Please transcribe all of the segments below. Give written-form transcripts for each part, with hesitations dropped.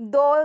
2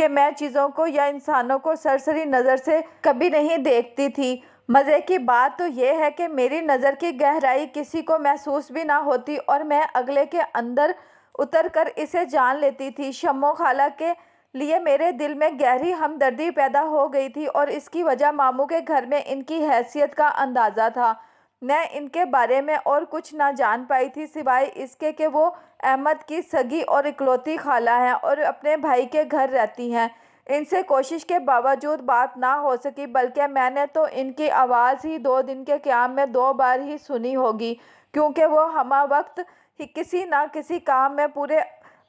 کہ میں چیزوں کو یا انسانوں کو سرسری نظر سے کبھی نہیں دیکھتی تھی۔ مزے کی بات تو یہ ہے کہ میری نظر کی گہرائی کسی کو محسوس بھی نہ ہوتی اور میں اگلے کے اندر اتر کر اسے جان لیتی تھی۔ شمو خالہ کے لیے میرے دل میں گہری ہمدردی پیدا ہو گئی تھی اور اس کی وجہ ماموں کے گھر میں ان کی حیثیت کا اندازہ تھا۔ میں ان کے بارے میں اور کچھ نہ جان پائی تھی سوائے اس کے کہ وہ احمد کی سگی اور اکلوتی خالہ ہیں اور اپنے بھائی کے گھر رہتی ہیں۔ ان سے کوشش کے باوجود بات نہ ہو سکی، بلکہ میں نے تو ان کی آواز ہی 2 دن کے قیام میں 2 بار ہی سنی ہوگی، کیونکہ وہ ہمہ وقت ہی کسی نہ کسی کام میں پورے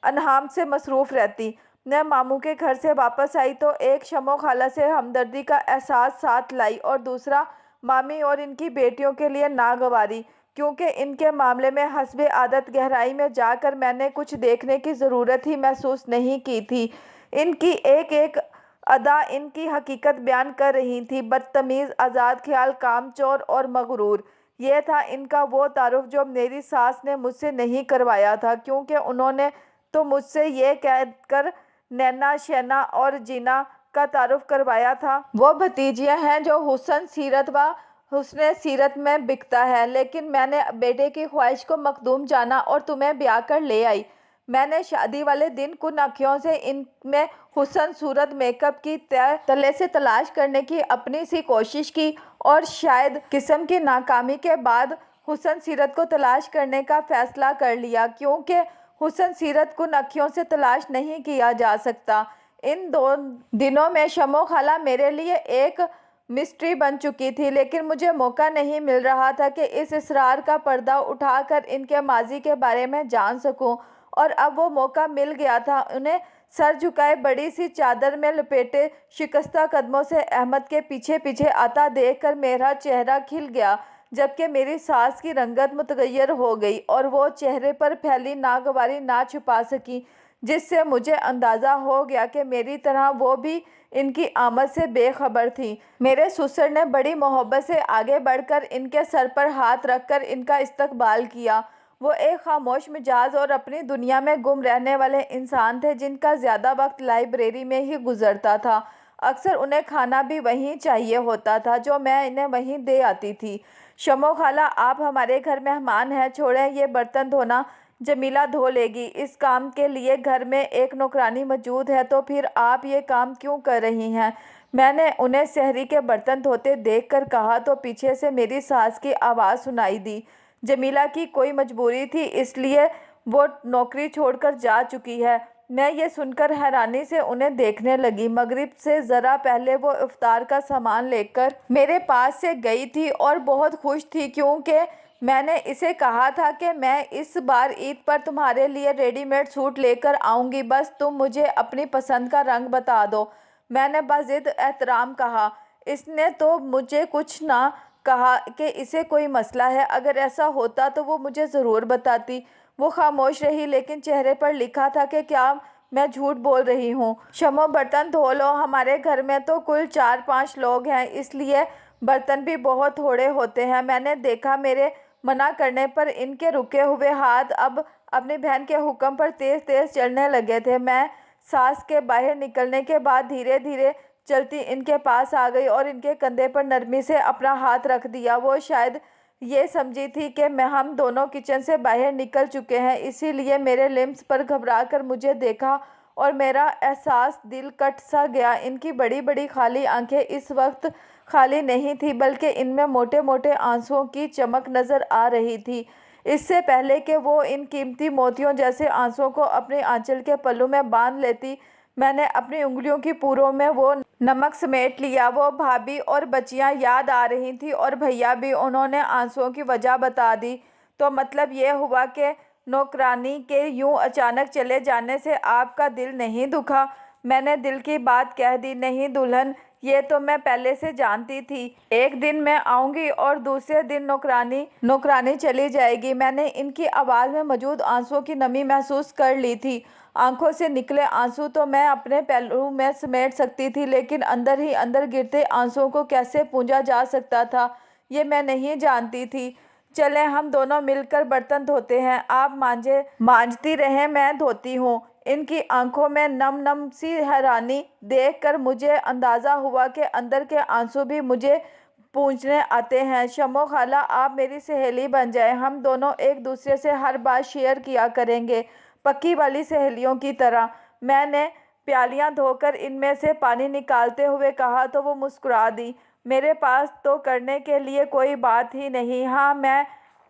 انہام سے مصروف رہتی۔ میں ماموں کے گھر سے واپس آئی تو ایک شمو خالہ سے ہمدردی کا احساس ساتھ لائی اور دوسرا مامی اور ان کی بیٹیوں کے لیے ناگواری، کیونکہ ان کے معاملے میں حسب عادت گہرائی میں جا کر میں نے کچھ دیکھنے کی ضرورت ہی محسوس نہیں کی تھی۔ ان کی ایک ایک ادا ان کی حقیقت بیان کر رہی تھی، بدتمیز، آزاد خیال، کام چور اور مغرور۔ یہ تھا ان کا وہ تعارف جو میری ساس نے مجھ سے نہیں کروایا تھا، کیونکہ انہوں نے تو مجھ سے یہ کہہ کر نینا، شینا اور جینا کا تعارف کروایا تھا۔ وہ بھتیجیاں ہیں جو حسن سیرت و حسن سیرت میں بکتا ہے، لیکن میں نے بیٹے کی خواہش کو مخدوم جانا اور تمہیں بیاہ کر لے آئی۔ میں نے شادی والے دن کن آنکھوں سے ان میں حسن صورت میک اپ کی تلے سے تلاش کرنے کی اپنی سی کوشش کی اور شاید قسم کی ناکامی کے بعد حسن سیرت کو تلاش کرنے کا فیصلہ کر لیا، کیونکہ حسن سیرت کن آنکھوں سے تلاش نہیں کیا جا سکتا۔ ان 2 دنوں میں شمو خالہ میرے لیے ایک مسٹری بن چکی تھی، لیکن مجھے موقع نہیں مل رہا تھا کہ اس اسرار کا پردہ اٹھا کر ان کے ماضی کے بارے میں جان سکوں، اور اب وہ موقع مل گیا تھا۔ انہیں سر جھکائے بڑی سی چادر میں لپیٹے شکستہ قدموں سے احمد کے پیچھے پیچھے آتا دیکھ کر میرا چہرہ کھل گیا، جبکہ میری ساس کی رنگت متغیر ہو گئی اور وہ چہرے پر پھیلی ناگواری نہ چھپا سکی، جس سے مجھے اندازہ ہو گیا کہ میری طرح وہ بھی ان کی آمد سے بے خبر تھی۔ میرے سسر نے بڑی محبت سے آگے بڑھ کر ان کے سر پر ہاتھ رکھ کر ان کا استقبال کیا۔ وہ ایک خاموش مزاج اور اپنی دنیا میں گم رہنے والے انسان تھے، جن کا زیادہ وقت لائبریری میں ہی گزرتا تھا۔ اکثر انہیں کھانا بھی وہیں چاہیے ہوتا تھا، جو میں انہیں وہیں دے آتی تھی۔ شمو خالہ، آپ ہمارے گھر مہمان ہیں، چھوڑیں یہ برتن دھونا، جمیلہ دھو لے گی۔ اس کام کے لیے گھر میں ایک نوکرانی موجود ہے، تو پھر آپ یہ کام کیوں کر رہی ہیں؟ میں نے انہیں سحری کے برتن دھوتے دیکھ کر کہا تو پیچھے سے میری ساس کی آواز سنائی دی، جمیلہ کی کوئی مجبوری تھی، اس لیے وہ نوکری چھوڑ کر جا چکی ہے۔ میں یہ سن کر حیرانی سے انہیں دیکھنے لگی۔ مغرب سے ذرا پہلے وہ افطار کا سامان لے کر میرے پاس سے گئی تھی اور بہت خوش تھی، کیونکہ میں نے اسے کہا تھا کہ میں اس بار عید پر تمہارے لیے ریڈی میڈ سوٹ لے کر آؤں گی، بس تم مجھے اپنی پسند کا رنگ بتا دو۔ میں نے بضد احترام کہا۔ اس نے تو مجھے کچھ نہ کہا کہ اسے کوئی مسئلہ ہے، اگر ایسا ہوتا تو وہ مجھے ضرور بتاتی۔ وہ خاموش رہی، لیکن چہرے پر لکھا تھا کہ کیا میں جھوٹ بول رہی ہوں۔ شمو، برتن دھو لو، ہمارے گھر میں تو کل 4-5 لوگ ہیں، اس لیے برتن بھی بہت تھوڑے ہوتے ہیں۔ میں نے دیکھا میرے منع کرنے پر ان کے رکے ہوئے ہاتھ اب اپنی بہن کے حکم پر تیز تیز چلنے لگے تھے۔ میں ساس کے باہر نکلنے کے بعد دھیرے دھیرے چلتی ان کے پاس آ گئی اور ان کے کندھے پر نرمی سے اپنا ہاتھ رکھ دیا۔ وہ شاید یہ سمجھی تھی کہ ہم دونوں کچن سے باہر نکل چکے ہیں، اسی لیے میرے لمس پر گھبرا کر مجھے دیکھا اور میرا احساس دل کٹ سا گیا۔ ان کی بڑی بڑی خالی آنکھیں اس وقت خالی نہیں تھی، بلکہ ان میں موٹے موٹے آنسوؤں کی چمک نظر آ رہی تھی۔ اس سے پہلے کہ وہ ان قیمتی موتیوں جیسے آنسوؤں کو اپنے آنچل کے پلو میں باندھ لیتی، میں نے اپنی انگلیوں کی پوروں میں وہ نمک سمیٹ لیا۔ وہ بھابھی اور بچیاں یاد آ رہی تھیں اور بھیا بھی۔ انہوں نے آنسوؤں کی وجہ بتا دی۔ تو مطلب یہ ہوا کہ نوکرانی کے یوں اچانک چلے جانے سے آپ کا دل نہیں دکھا؟ میں نے دل کی بات کہہ دی۔ نہیں دلہن، یہ تو میں پہلے سے جانتی تھی۔ ایک دن میں آؤں گی اور دوسرے دن نوکرانی چلی جائے گی۔ میں نے ان کی آواز میں موجود آنسوؤں کی نمی محسوس کر لی تھی۔ آنکھوں سے نکلے آنسو تو میں اپنے پہلو میں سمیٹ سکتی تھی، لیکن اندر ہی اندر گرتے آنسوؤں کو کیسے پونجا جا سکتا تھا، یہ میں نہیں جانتی تھی۔ چلیں ہم دونوں مل کر برتن دھوتے ہیں، آپ مانجتی رہیں، میں دھوتی ہوں۔ ان کی آنکھوں میں نم نم سی حیرانی دیکھ کر مجھے اندازہ ہوا کہ اندر کے آنسو بھی مجھے پونچھنے آتے ہیں۔ شمو خالہ، آپ میری سہیلی بن جائیں، ہم دونوں ایک دوسرے سے ہر بات شیئر کیا کریں گے، پکی والی سہیلیوں کی طرح۔ میں نے پیالیاں دھو کر ان میں سے پانی نکالتے ہوئے کہا تو وہ مسکرا دی۔ میرے پاس تو کرنے کے لیے کوئی بات ہی نہیں۔ ہاں،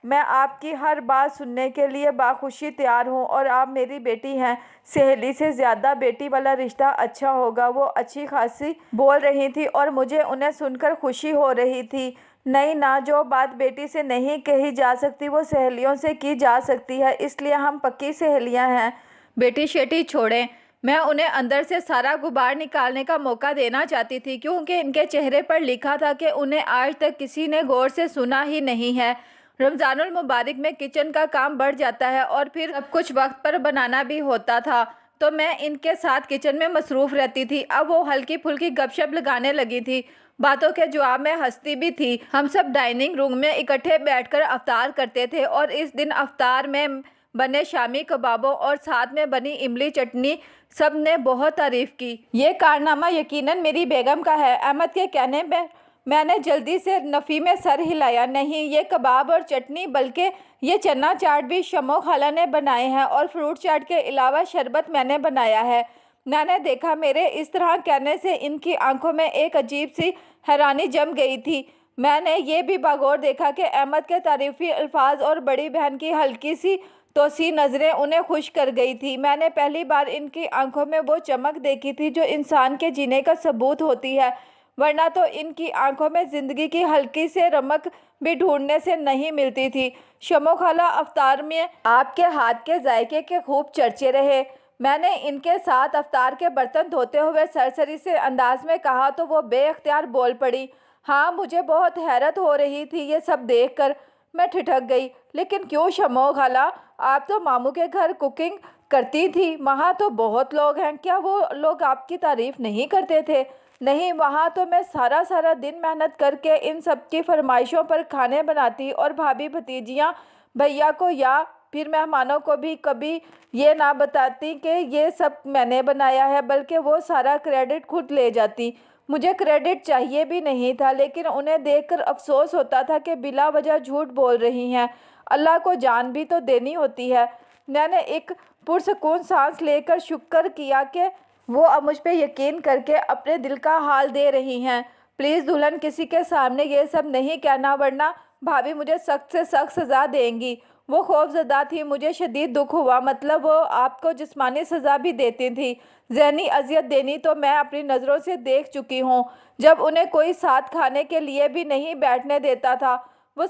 میں آپ کی ہر بات سننے کے لیے بخوشی تیار ہوں، اور آپ میری بیٹی ہیں، سہیلی سے زیادہ بیٹی والا رشتہ اچھا ہوگا۔ وہ اچھی خاصی بول رہی تھی اور مجھے انہیں سن کر خوشی ہو رہی تھی۔ نہیں نا، جو بات بیٹی سے نہیں کہی جا سکتی وہ سہیلیوں سے کی جا سکتی ہے، اس لیے ہم پکی سہیلیاں ہیں۔ بیٹی شیٹی چھوڑیں، میں انہیں اندر سے سارا غبار نکالنے کا موقع دینا چاہتی تھی، کیونکہ ان کے چہرے پر لکھا تھا کہ انہیں آج تک کسی نے غور سے سنا ہی نہیں ہے۔ رمضان المبارک میں کچن کا کام بڑھ جاتا ہے اور پھر سب کچھ وقت پر بنانا بھی ہوتا تھا، تو میں ان کے ساتھ کچن میں مصروف رہتی تھی۔ اب وہ ہلکی پھلکی گپ شپ لگانے لگی تھی، باتوں کے جواب میں ہنستی بھی تھی۔ ہم سب ڈائننگ روم میں اکٹھے بیٹھ کر افطار کرتے تھے، اور اس دن افطار میں بنے شامی کبابوں اور ساتھ میں بنی املی چٹنی سب نے بہت تعریف کی۔ یہ کارنامہ یقیناً میری بیگم کا ہے، احمد کے کہنے پر میں نے جلدی سے نفی میں سر ہلایا۔ نہیں، یہ کباب اور چٹنی بلکہ یہ چنا چاٹ بھی شمو خالہ نے بنائے ہیں، اور فروٹ چاٹ کے علاوہ شربت میں نے بنایا ہے۔ میں نے دیکھا میرے اس طرح کہنے سے ان کی آنکھوں میں ایک عجیب سی حیرانی جم گئی تھی۔ میں نے یہ بھی باغور دیکھا کہ احمد کے تعریفی الفاظ اور بڑی بہن کی ہلکی سی توسیع نظریں انہیں خوش کر گئی تھی۔ میں نے پہلی بار ان کی آنکھوں میں وہ چمک دیکھی تھی جو انسان کے جینے کا ثبوت ہوتی ہے، ورنہ تو ان کی آنکھوں میں زندگی کی ہلکی سے رمق بھی ڈھونڈنے سے نہیں ملتی تھی۔ شمو خالہ، افطار میں آپ کے ہاتھ کے ذائقے کے خوب چرچے رہے۔ میں نے ان کے ساتھ افطار کے برتن دھوتے ہوئے سرسری سے انداز میں کہا تو وہ بے اختیار بول پڑی۔ ہاں، مجھے بہت حیرت ہو رہی تھی یہ سب دیکھ کر۔ میں ٹھٹک گئی۔ لیکن کیوں شمو خالہ، آپ تو ماموں کے گھر کوکنگ کرتی تھی، وہاں تو بہت لوگ ہیں، کیا وہ لوگ آپ کی تعریف نہیں کرتے تھے؟ نہیں، وہاں تو میں سارا دن محنت کر کے ان سب کی فرمائشوں پر کھانے بناتی اور بھابھی بھتیجیاں بھیا کو یا پھر مہمانوں کو بھی کبھی یہ نہ بتاتی کہ یہ سب میں نے بنایا ہے، بلکہ وہ سارا کریڈٹ خود لے جاتی۔ مجھے کریڈٹ چاہیے بھی نہیں تھا، لیکن انہیں دیکھ کر افسوس ہوتا تھا کہ بلا وجہ جھوٹ بول رہی ہیں، اللہ کو جان بھی تو دینی ہوتی ہے۔ میں نے ایک پرسکون سانس لے کر شکر کیا کہ وہ اب مجھ پہ یقین کر کے اپنے دل کا حال دے رہی ہیں۔ پلیز دلہن، کسی کے سامنے یہ سب نہیں کہنا، ورنہ بھابھی مجھے سخت سے سخت سزا دیں گی۔ وہ خوف زدہ تھی، مجھے شدید دکھ ہوا، مطلب وہ آپ کو جسمانی سزا بھی دیتی تھی، ذہنی اذیت دینی تو میں اپنی نظروں سے دیکھ چکی ہوں۔ جب انہیں کوئی ساتھ کھانے کے لیے بھی نہیں بیٹھنے دیتا تھا، وہ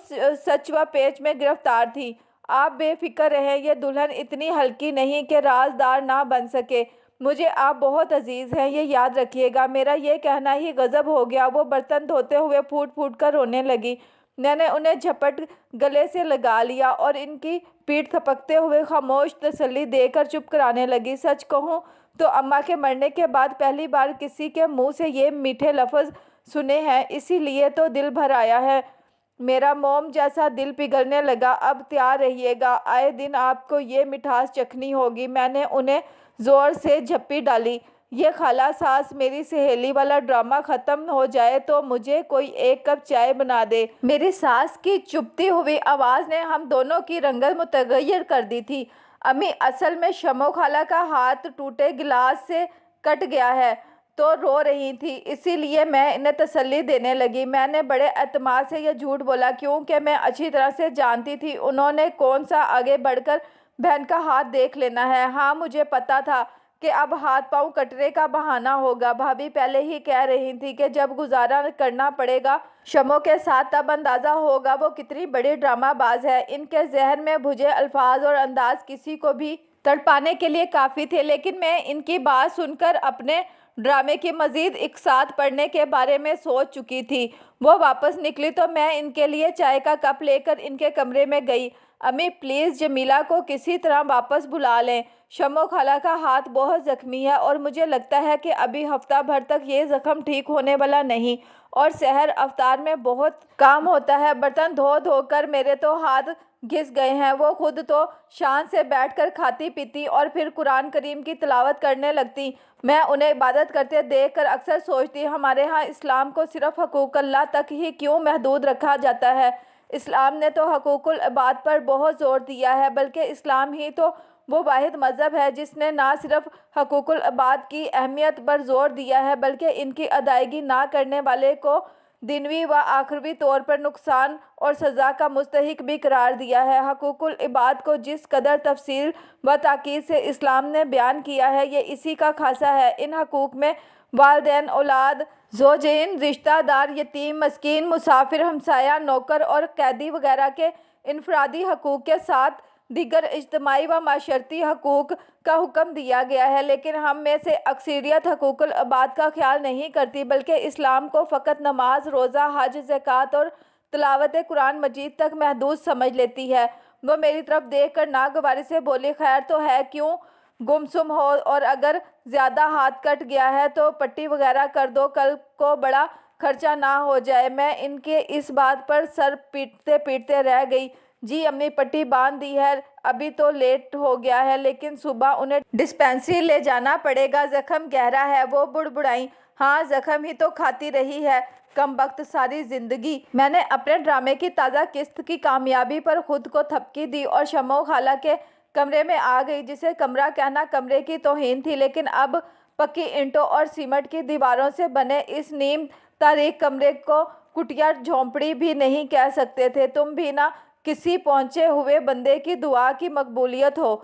سچ و پیچ میں گرفتار تھی۔ آپ بے فکر رہیں، یہ دلہن اتنی ہلکی نہیں کہ رازدار نہ بن سکے۔ مجھے آپ بہت عزیز ہیں، یہ یاد رکھیے گا۔ میرا یہ کہنا ہی غضب ہو گیا۔ وہ برتن دھوتے ہوئے پھوٹ پھوٹ کر رونے لگی۔ میں نے انہیں جھپٹ گلے سے لگا لیا اور ان کی پیٹھ تھپکتے ہوئے خاموش تسلی دے کر چپ کرانے لگی۔ سچ کہوں تو اماں کے مرنے کے بعد پہلی بار کسی کے منہ سے یہ میٹھے لفظ سنے ہیں، اسی لیے تو دل بھر آیا ہے۔ میرا موم جیسا دل پگھلنے لگا۔ اب تیار رہیے گا، آئے دن آپ کو یہ مٹھاس چکھنی ہوگی۔ میں نے انہیں زور سے جھپی ڈالی۔ یہ خالہ ساس میری سہیلی والا ڈرامہ ختم ہو جائے تو مجھے کوئی ایک کپ چائے بنا دے۔ میری ساس کی چبھتی ہوئی آواز نے ہم دونوں کی رنگت متغیر کر دی تھی۔ امی، اصل میں شمو خالہ کا ہاتھ ٹوٹے گلاس سے کٹ گیا ہے تو رو رہی تھی، اسی لیے میں انہیں تسلی دینے لگی۔ میں نے بڑے اعتماد سے یہ جھوٹ بولا کیونکہ میں اچھی طرح سے جانتی تھی انہوں نے کون سا آگے بڑھ کر بہن کا ہاتھ دیکھ لینا ہے۔ ہاں، مجھے پتا تھا کہ اب ہاتھ پاؤں کٹنے کا بہانہ ہوگا۔ بھابھی پہلے ہی کہہ رہی تھی کہ جب گزارا کرنا پڑے گا شمو کے ساتھ تب اندازہ ہوگا وہ کتنی بڑی ڈرامہ باز ہے۔ ان کے ذہن میں بھجے الفاظ اور انداز کسی کو بھی تڑپانے کے لیے کافی تھے، لیکن میں ان کی بات سن کر اپنے ڈرامے کی مزید اقساط پڑھنے کے بارے میں سوچ چکی تھی۔ وہ واپس نکلی تو میں ان کے لیے چائے کا کپ لے کر ان کے کمرے میں گئی۔ امی، پلیز جمیلہ کو کسی طرح واپس بلا لیں، شمو خالہ کا ہاتھ بہت زخمی ہے اور مجھے لگتا ہے کہ ابھی ہفتہ بھر تک یہ زخم ٹھیک ہونے والا نہیں، اور سحر افطار میں بہت کام ہوتا ہے۔ برتن دھو دھو کر میرے تو ہاتھ گھس گئے ہیں۔ وہ خود تو شان سے بیٹھ کر کھاتی پیتی اور پھر قرآن کریم کی تلاوت کرنے لگتی۔ میں انہیں عبادت کرتے دیکھ کر اکثر سوچتی، ہمارے ہاں اسلام کو صرف حقوق اللہ تک ہی کیوں محدود رکھا جاتا ہے؟ اسلام نے تو حقوق العباد پر بہت زور دیا ہے، بلکہ اسلام ہی تو وہ واحد مذہب ہے جس نے نہ صرف حقوق العباد کی اہمیت پر زور دیا ہے بلکہ ان کی ادائیگی نہ کرنے والے کو دنیوی و آخروی طور پر نقصان اور سزا کا مستحق بھی قرار دیا ہے۔ حقوق العباد کو جس قدر تفصیل و تاکید سے اسلام نے بیان کیا ہے، یہ اسی کا خاصہ ہے۔ ان حقوق میں والدین، اولاد، زوجین، رشتہ دار، یتیم، مسکین، مسافر، ہمسایہ، نوکر اور قیدی وغیرہ کے انفرادی حقوق کے ساتھ دیگر اجتماعی و معاشرتی حقوق کا حکم دیا گیا ہے، لیکن ہم میں سے اکثریت حقوق العباد کا خیال نہیں کرتی بلکہ اسلام کو فقط نماز، روزہ، حج، زکوٰۃ اور تلاوت قرآن مجید تک محدود سمجھ لیتی ہے۔ وہ میری طرف دیکھ کر ناگواری سے بولی، خیر تو ہے، کیوں گمسم ہو، اور اگر زیادہ ہاتھ کٹ گیا ہے تو پٹی وغیرہ کر دو، کل کو بڑا خرچہ نہ ہو جائے۔ میں ان کے اس بات پر سر پیٹتے پیٹتے رہ گئی۔ جی امی، پٹی باندھ دی ہے، ابھی تو لیٹ ہو گیا ہے، لیکن صبح انہیں ڈسپینسری لے جانا پڑے گا، زخم گہرا ہے۔ وہ بڑبڑائیں، ہاں زخم ہی تو کھاتی رہی ہے کم بخت ساری زندگی۔ میں نے اپنے ڈرامے کی تازہ قسط کی کامیابی پر خود کو تھپکی دی اور شمع خالہ کے کمرے میں آ گئی، جسے کمرہ کہنا کمرے کی توہین تھی، لیکن اب پکی اینٹوں اور سیمنٹ کی دیواروں سے بنے اس نیم تاریخ کمرے کو کٹیا جھونپڑی بھی نہیں کہہ سکتے تھے۔ تم بھی نہ کسی پہنچے ہوئے بندے کی دعا کی مقبولیت ہو۔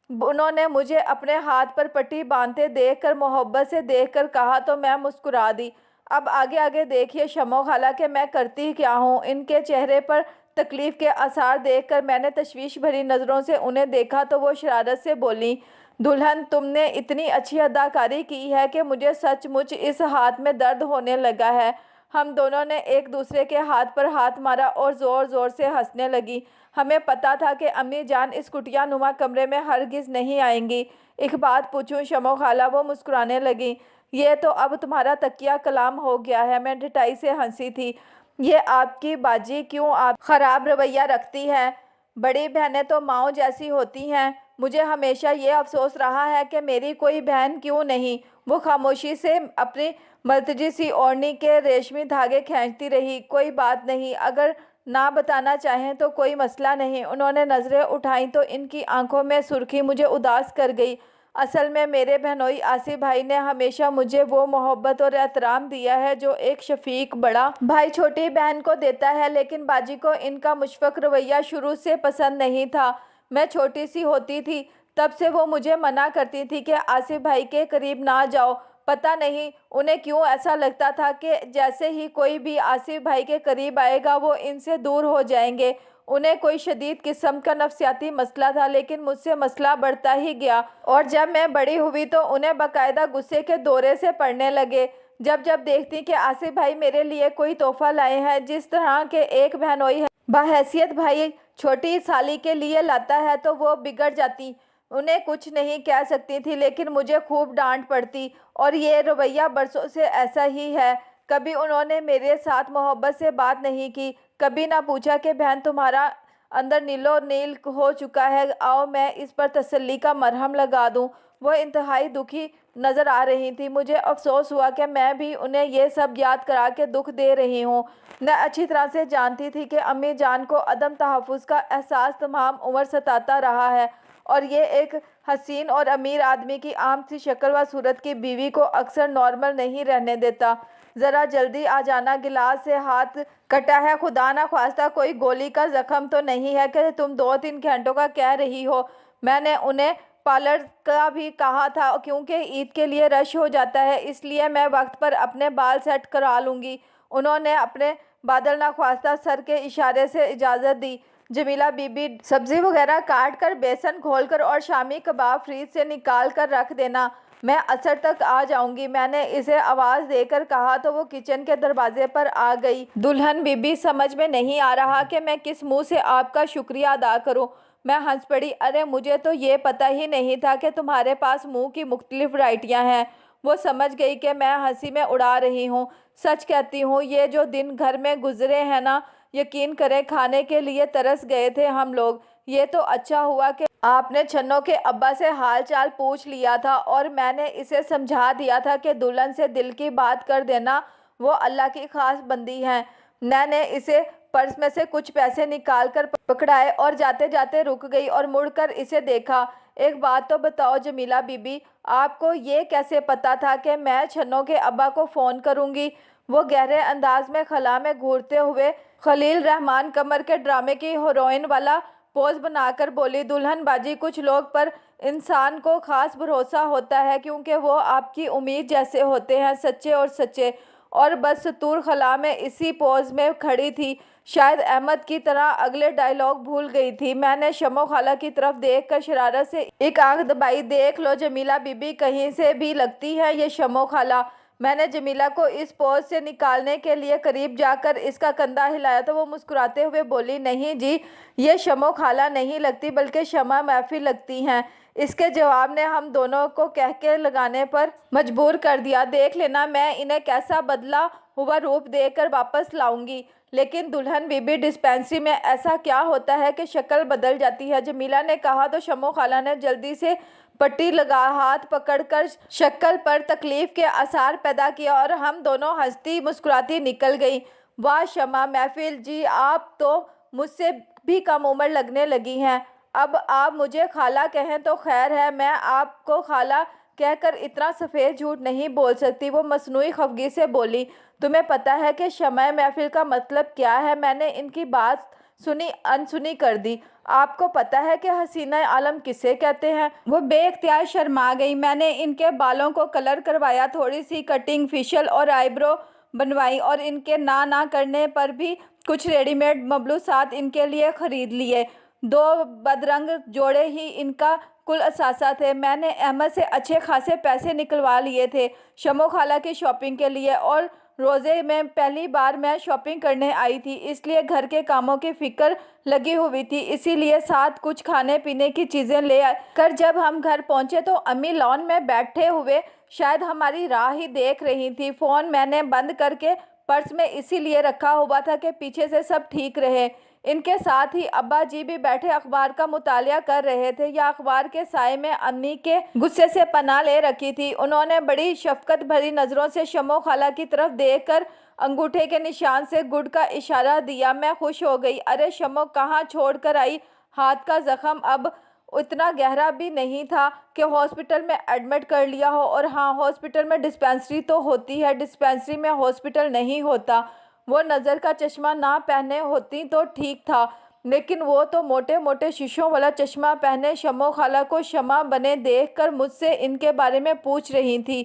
انہوں نے مجھے اپنے ہاتھ پر پٹی باندھتے دیکھ کر محبت سے دیکھ کر کہا تو میں مسکرا دی۔ اب آگے آگے دیکھیے شمع خالہ کہ میں کرتی کیا ہوں۔ ان کے چہرے پر تکلیف کے آثار دیکھ کر میں نے تشویش بھری نظروں سے انہیں دیکھا تو وہ شرارت سے بولیں، دلہن تم نے اتنی اچھی اداکاری کی ہے کہ مجھے سچ مچ اس ہاتھ میں درد ہونے لگا ہے۔ ہم دونوں نے ایک دوسرے کے ہاتھ پر ہاتھ مارا اور زور زور سے ہنسنے لگیں۔ ہمیں پتہ تھا کہ امی جان اس کٹیا نما کمرے میں ہرگز نہیں آئیں گی۔ ایک بات پوچھوں شمع خالہ؟ وہ مسکرانے لگیں۔ یہ تو اب تمہارا تکیہ کلام ہو گیا ہے۔ میں ڈٹائی سے ہنسی تھی۔ یہ آپ کی باجی کیوں آپ خراب رویہ رکھتی ہے؟ بڑی بہنیں تو ماؤں جیسی ہوتی ہیں۔ مجھے ہمیشہ یہ افسوس رہا ہے کہ میری کوئی بہن کیوں نہیں۔ وہ خاموشی سے اپنی ملتجی سی اوڑھنی کے ریشمی دھاگے کھینچتی رہی۔ کوئی بات نہیں، اگر نہ بتانا چاہیں تو کوئی مسئلہ نہیں۔ انہوں نے نظریں اٹھائیں تو ان کی آنکھوں میں سرخی مجھے اداس کر گئی۔ اصل میں میرے بہنوئی آصف بھائی نے ہمیشہ مجھے وہ محبت اور احترام دیا ہے جو ایک شفیق بڑا بھائی چھوٹی بہن کو دیتا ہے، لیکن باجی کو ان کا مشفق رویہ شروع سے پسند نہیں تھا۔ میں چھوٹی سی ہوتی تھی تب سے وہ مجھے منع کرتی تھی کہ آصف بھائی کے قریب نہ جاؤ۔ پتہ نہیں انہیں کیوں ایسا لگتا تھا کہ جیسے ہی کوئی بھی آصف بھائی کے قریب آئے گا وہ ان سے دور ہو جائیں گے۔ انہیں کوئی شدید قسم کا نفسیاتی مسئلہ تھا، لیکن مجھ سے مسئلہ بڑھتا ہی گیا، اور جب میں بڑی ہوئی تو انہیں باقاعدہ غصے کے دورے سے پڑنے لگے۔ جب دیکھتی کہ آصف بھائی میرے لیے کوئی تحفہ لائے ہیں جس طرح کے ایک بہنوئی بحیثیت بھائی چھوٹی سالی کے لیے لاتا ہے تو وہ بگڑ جاتی۔ انہیں کچھ نہیں کہہ سکتی تھی، لیکن مجھے خوب ڈانٹ پڑتی، اور یہ رویہ برسوں سے ایسا ہی ہے۔ کبھی انہوں نے میرے ساتھ محبت سے بات نہیں کی، کبھی نہ پوچھا کہ بہن تمہارا اندر نیلو نیل ہو چکا ہے، آؤ میں اس پر تسلی کا مرہم لگا دوں۔ وہ انتہائی دکھی نظر آ رہی تھی۔ مجھے افسوس ہوا کہ میں بھی انہیں یہ سب یاد کرا کے دکھ دے رہی ہوں۔ میں اچھی طرح سے جانتی تھی کہ امی جان کو عدم تحفظ کا احساس تمام عمر ستاتا رہا ہے، اور یہ ایک حسین اور امیر آدمی کی عام سی شکل و صورت کی بیوی کو اکثر نارمل نہیں رہنے دیتا۔ ذرا جلدی آ جانا، گلاس سے ہاتھ کٹا ہے، خدا نہ خواستہ کوئی گولی کا زخم تو نہیں ہے کہ تم 2-3 گھنٹوں کا کہہ رہی ہو۔ میں نے انہیں پارلر کا بھی کہا تھا کیونکہ عید کے لیے رش ہو جاتا ہے، اس لیے میں وقت پر اپنے بال سیٹ کرا لوں گی۔ انہوں نے اپنے بادل نخواستہ سر کے اشارے سے اجازت دی۔ جمیلہ بی بی سبزی وغیرہ کاٹ کر، بیسن گھول کر اور شامی کباب فریج سے نکال کر رکھ دینا، میں عصر تک آ جاؤں گی۔ میں نے اسے آواز دے کر کہا تو وہ کچن کے دروازے پر آ گئی۔ دلہن بی بی سمجھ میں نہیں آ رہا کہ میں کس منہ سے آپ کا شکریہ ادا کروں۔ میں ہنس پڑی، ارے مجھے تو یہ پتہ ہی نہیں تھا کہ تمہارے پاس منہ کی مختلف ورائٹیاں ہیں۔ وہ سمجھ گئی کہ میں ہنسی میں اڑا رہی ہوں۔ سچ کہتی ہوں، یہ جو دن گھر میں گزرے ہیں نا، یقین کریں کھانے کے لیے ترس گئے تھے ہم لوگ۔ یہ تو اچھا ہوا کہ آپ نے چھنوں کے ابا سے حال چال پوچھ لیا تھا اور میں نے اسے سمجھا دیا تھا کہ دلہن سے دل کی بات کر دینا، وہ اللہ کی خاص بندی ہیں۔ میں نے اسے پرس میں سے کچھ پیسے نکال کر پکڑائے اور جاتے جاتے رک گئی اور مڑ کر اسے دیکھا۔ ایک بات تو بتاؤ جمیلہ بی بی، آپ کو یہ کیسے پتا تھا کہ میں چھنوں کے ابا کو فون کروں گی؟ وہ گہرے انداز میں خلا میں گھورتے ہوئے خلیل رحمان قمر کے ڈرامے کی ہیروئن والا پوز بنا کر بولی، دلہن باجی کچھ لوگ پر انسان کو خاص بھروسہ ہوتا ہے کیونکہ وہ آپ کی امید جیسے ہوتے ہیں، سچے اور سچے۔ اور بدستور خلا میں اسی پوز میں کھڑی تھی، شاید احمد کی طرح اگلے ڈائیلاگ بھول گئی تھی۔ میں نے شمو خالہ کی طرف دیکھ کر شرارت سے ایک آنکھ دبائی۔ دیکھ لو جمیلہ بی بی، کہیں سے بھی لگتی ہے یہ شمو خالہ۔ میں نے جمیلہ کو اس پوز سے نکالنے کے لیے قریب جا کر اس کا کندھا ہلایا تو وہ مسکراتے ہوئے بولی، نہیں جی، یہ شمو خالہ نہیں لگتی بلکہ شمع محفل لگتی ہیں۔ اس کے جواب نے ہم دونوں کو قہقہے لگانے پر مجبور کر دیا۔ دیکھ لینا میں انہیں کیسا بدلا ہوا روپ دے کر واپس لاؤں گی۔ لیکن دلہن بی بی، ڈسپینسری میں ایسا کیا ہوتا ہے کہ شکل بدل جاتی ہے؟ جمیلہ نے کہا تو شمو خالہ نے جلدی سے پٹی لگا ہاتھ پکڑ کر شکل پر تکلیف کے آثار پیدا کیا اور ہم دونوں ہنستی مسکراتی نکل گئیں۔ واہ شمع محفل جی، آپ تو مجھ سے بھی کم عمر لگنے لگی ہیں۔ اب آپ مجھے خالہ کہیں تو خیر ہے، میں آپ کو خالہ کہہ کر اتنا سفید جھوٹ نہیں بول سکتی۔ وہ مصنوعی خفگی سے بولی، تمہیں پتہ ہے کہ شمع محفل کا مطلب کیا ہے؟ میں نے ان کی بات سنی انسنی کر دی۔ آپ کو پتہ ہے کہ حسینہ عالم کسے کہتے ہیں؟ وہ بے اختیار شرما گئی۔ میں نے ان کے بالوں کو کلر کروایا، تھوڑی سی کٹنگ فیشل اور آئی برو بنوائی اور ان کے نہ کرنے پر بھی کچھ ریڈی میڈ ملبوسات ان کے لیے خرید لیے۔ 2 بدرنگ جوڑے ہی ان کا کل اثاثہ تھے۔ میں نے احمد سے اچھے خاصے پیسے نکلوا لیے تھے شمو خالہ کی شاپنگ کے لیے، اور روزے میں پہلی بار میں شاپنگ کرنے آئی تھی، اس لیے گھر کے کاموں کی فکر لگی ہوئی تھی۔ اسی لیے ساتھ کچھ کھانے پینے کی چیزیں لے کر جب ہم گھر پہنچے تو امی لان میں بیٹھے ہوئے شاید ہماری راہ ہی دیکھ رہی تھی۔ فون میں نے بند کر کے پرس میں اسی لیے رکھا ہوا تھا کہ پیچھے سے سب ٹھیک رہے۔ ان کے ساتھ ہی ابا جی بھی بیٹھے اخبار کا مطالعہ کر رہے تھے یا اخبار کے سائے میں امی کے غصے سے پناہ لے رکھی تھی۔ انہوں نے بڑی شفقت بھری نظروں سے شمو خالہ کی طرف دیکھ کر انگوٹھے کے نشان سے گڈ کا اشارہ دیا۔ میں خوش ہو گئی۔ ارے شمو، کہاں چھوڑ کر آئی؟ ہاتھ کا زخم اب اتنا گہرا بھی نہیں تھا کہ ہاسپٹل میں ایڈمٹ کر لیا ہو۔ اور ہاں، ہاسپٹل میں ڈسپینسری تو ہوتی ہے، ڈسپینسری میں ہاسپٹل نہیں ہوتا۔ وہ نظر کا چشمہ نہ پہنے ہوتی تو ٹھیک تھا، لیکن وہ تو موٹے موٹے شیشوں والا چشمہ پہنے شمو خالہ کو شمع بنے دیکھ کر مجھ سے ان کے بارے میں پوچھ رہی تھی۔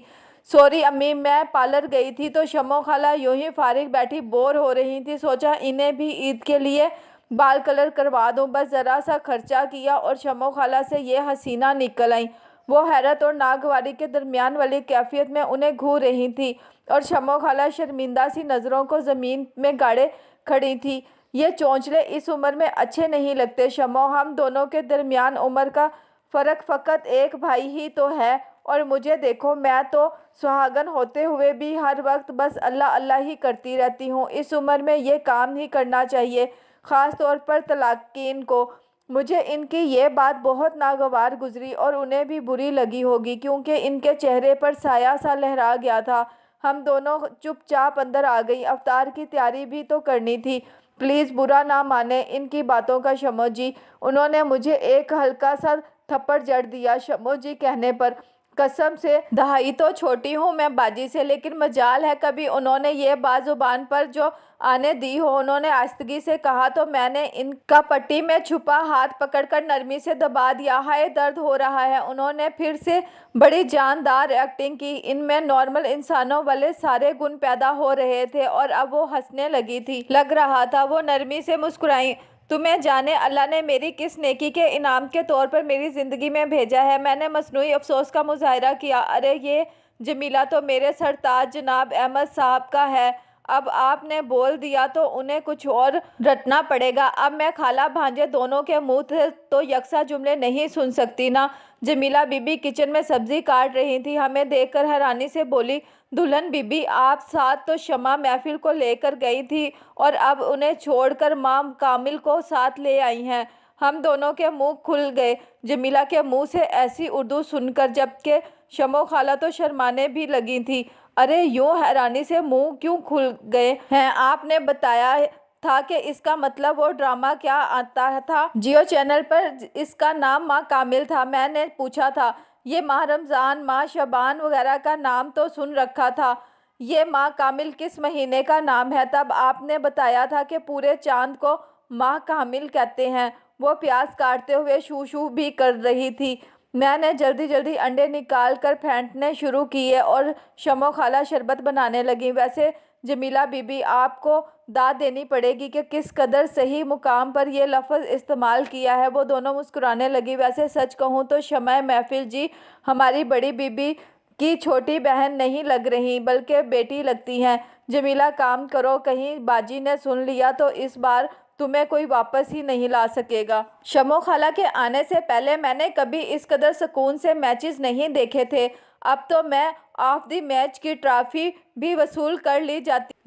سوری امی، میں پارلر گئی تھی تو شمو خالہ یوں ہی فارغ بیٹھی بور ہو رہی تھی، سوچا انہیں بھی عید کے لیے بال کلر کروا دوں۔ بس ذرا سا خرچہ کیا اور شمو خالہ سے یہ حسینہ نکل آئیں۔ وہ حیرت اور ناگواری کے درمیان والی کیفیت میں انہیں گھور رہی تھی اور شمو خالہ شرمندہ سی نظروں کو زمین میں گاڑے کھڑی تھی۔ یہ چونچلے اس عمر میں اچھے نہیں لگتے شمو، ہم دونوں کے درمیان عمر کا فرق فقط ایک بھائی ہی تو ہے، اور مجھے دیکھو، میں تو سہاگن ہوتے ہوئے بھی ہر وقت بس اللہ اللہ ہی کرتی رہتی ہوں۔ اس عمر میں یہ کام ہی کرنا چاہیے، خاص طور پر طلاقین کو۔ مجھے ان کی یہ بات بہت ناگوار گزری اور انہیں بھی بری لگی ہوگی کیونکہ ان کے چہرے پر سایہ سا لہرا گیا تھا۔ ہم دونوں چپ چاپ اندر آ گئیں۔ افطار کی تیاری بھی تو کرنی تھی۔ پلیز برا نہ مانیں ان کی باتوں کا شمو جی۔ انہوں نے مجھے ایک ہلکا سا تھپڑ جڑ دیا شمو جی کہنے پر۔ قسم سے دہائی تو چھوٹی ہوں میں باجی سے، لیکن مجال ہے کبھی انہوں نے یہ بات زبان پر جو آنے دی ہو۔ انہوں نے آہستگی سے کہا تو میں نے ان کا پٹی میں چھپا ہاتھ پکڑ کر نرمی سے دبا دیا۔ ہائے درد ہو رہا ہے۔ انہوں نے پھر سے بڑی جاندار ایکٹنگ کی، ان میں نارمل انسانوں والے سارے گن پیدا ہو رہے تھے اور اب وہ ہنسنے لگی تھی، لگ رہا تھا۔ وہ نرمی سے مسکرائیں۔ تمہیں جانے اللہ نے میری کس نیکی کے انعام کے طور پر میری زندگی میں بھیجا ہے؟ میں نے مصنوعی افسوس کا مظاہرہ کیا۔ ارے یہ جمیلہ تو میرے سرتاج جناب احمد صاحب کا ہے۔ اب آپ نے بول دیا تو انہیں کچھ اور رٹنا پڑے گا۔ اب میں خالہ بھانجے دونوں کے منہ سے تو یکساں جملے نہیں سن سکتی نا۔ جمیلہ بی بی کچن میں سبزی کاٹ رہی تھی، ہمیں دیکھ کر حیرانی سے بولی، دلہن بی بی آپ ساتھ تو شمع محفل کو لے کر گئی تھی اور اب انہیں چھوڑ کر ماں کامل کو ساتھ لے آئی ہیں۔ ہم دونوں کے منہ کھل گئے جمیلہ کے منہ سے ایسی اردو سن کر، جبکہ شمع خالہ تو شرمانے بھی لگی تھی۔ ارے یوں حیرانی سے منہ کیوں کھل گئے ہیں؟ آپ نے بتایا تھا کہ اس کا مطلب وہ ڈرامہ کیا آتا تھا جیو چینل پر، اس کا نام ماں کامل تھا۔ میں نے پوچھا تھا، یہ ماہ رمضان، ماہ شعبان وغیرہ کا نام تو سن رکھا تھا، یہ ماہ کامل کس مہینے کا نام ہے؟ تب آپ نے بتایا تھا کہ پورے چاند کو ماہ کامل کہتے ہیں۔ وہ پیاز کاٹتے ہوئے شو شو بھی کر رہی تھی۔ میں نے جلدی جلدی انڈے نکال کر پھینٹنے شروع کیے اور شمع خالہ شربت بنانے لگیں۔ ویسے جمیلہ بی بی آپ کو داد دینی پڑے گی کہ کس قدر صحیح مقام پر یہ لفظ استعمال کیا ہے۔ وہ دونوں مسکرانے لگی۔ ویسے سچ کہوں تو شمع محفل جی ہماری بڑی بی بی کی چھوٹی بہن نہیں لگ رہی بلکہ بیٹی لگتی ہیں۔ جمیلہ کام کرو، کہیں باجی نے سن لیا تو اس بار تمہیں کوئی واپس ہی نہیں لا سکے گا۔ شمع خالہ کے آنے سے پہلے میں نے کبھی اس قدر سکون سے میچز نہیں دیکھے تھے۔ اب تو میں آف دی میچ کی ٹرافی بھی وصول کر لی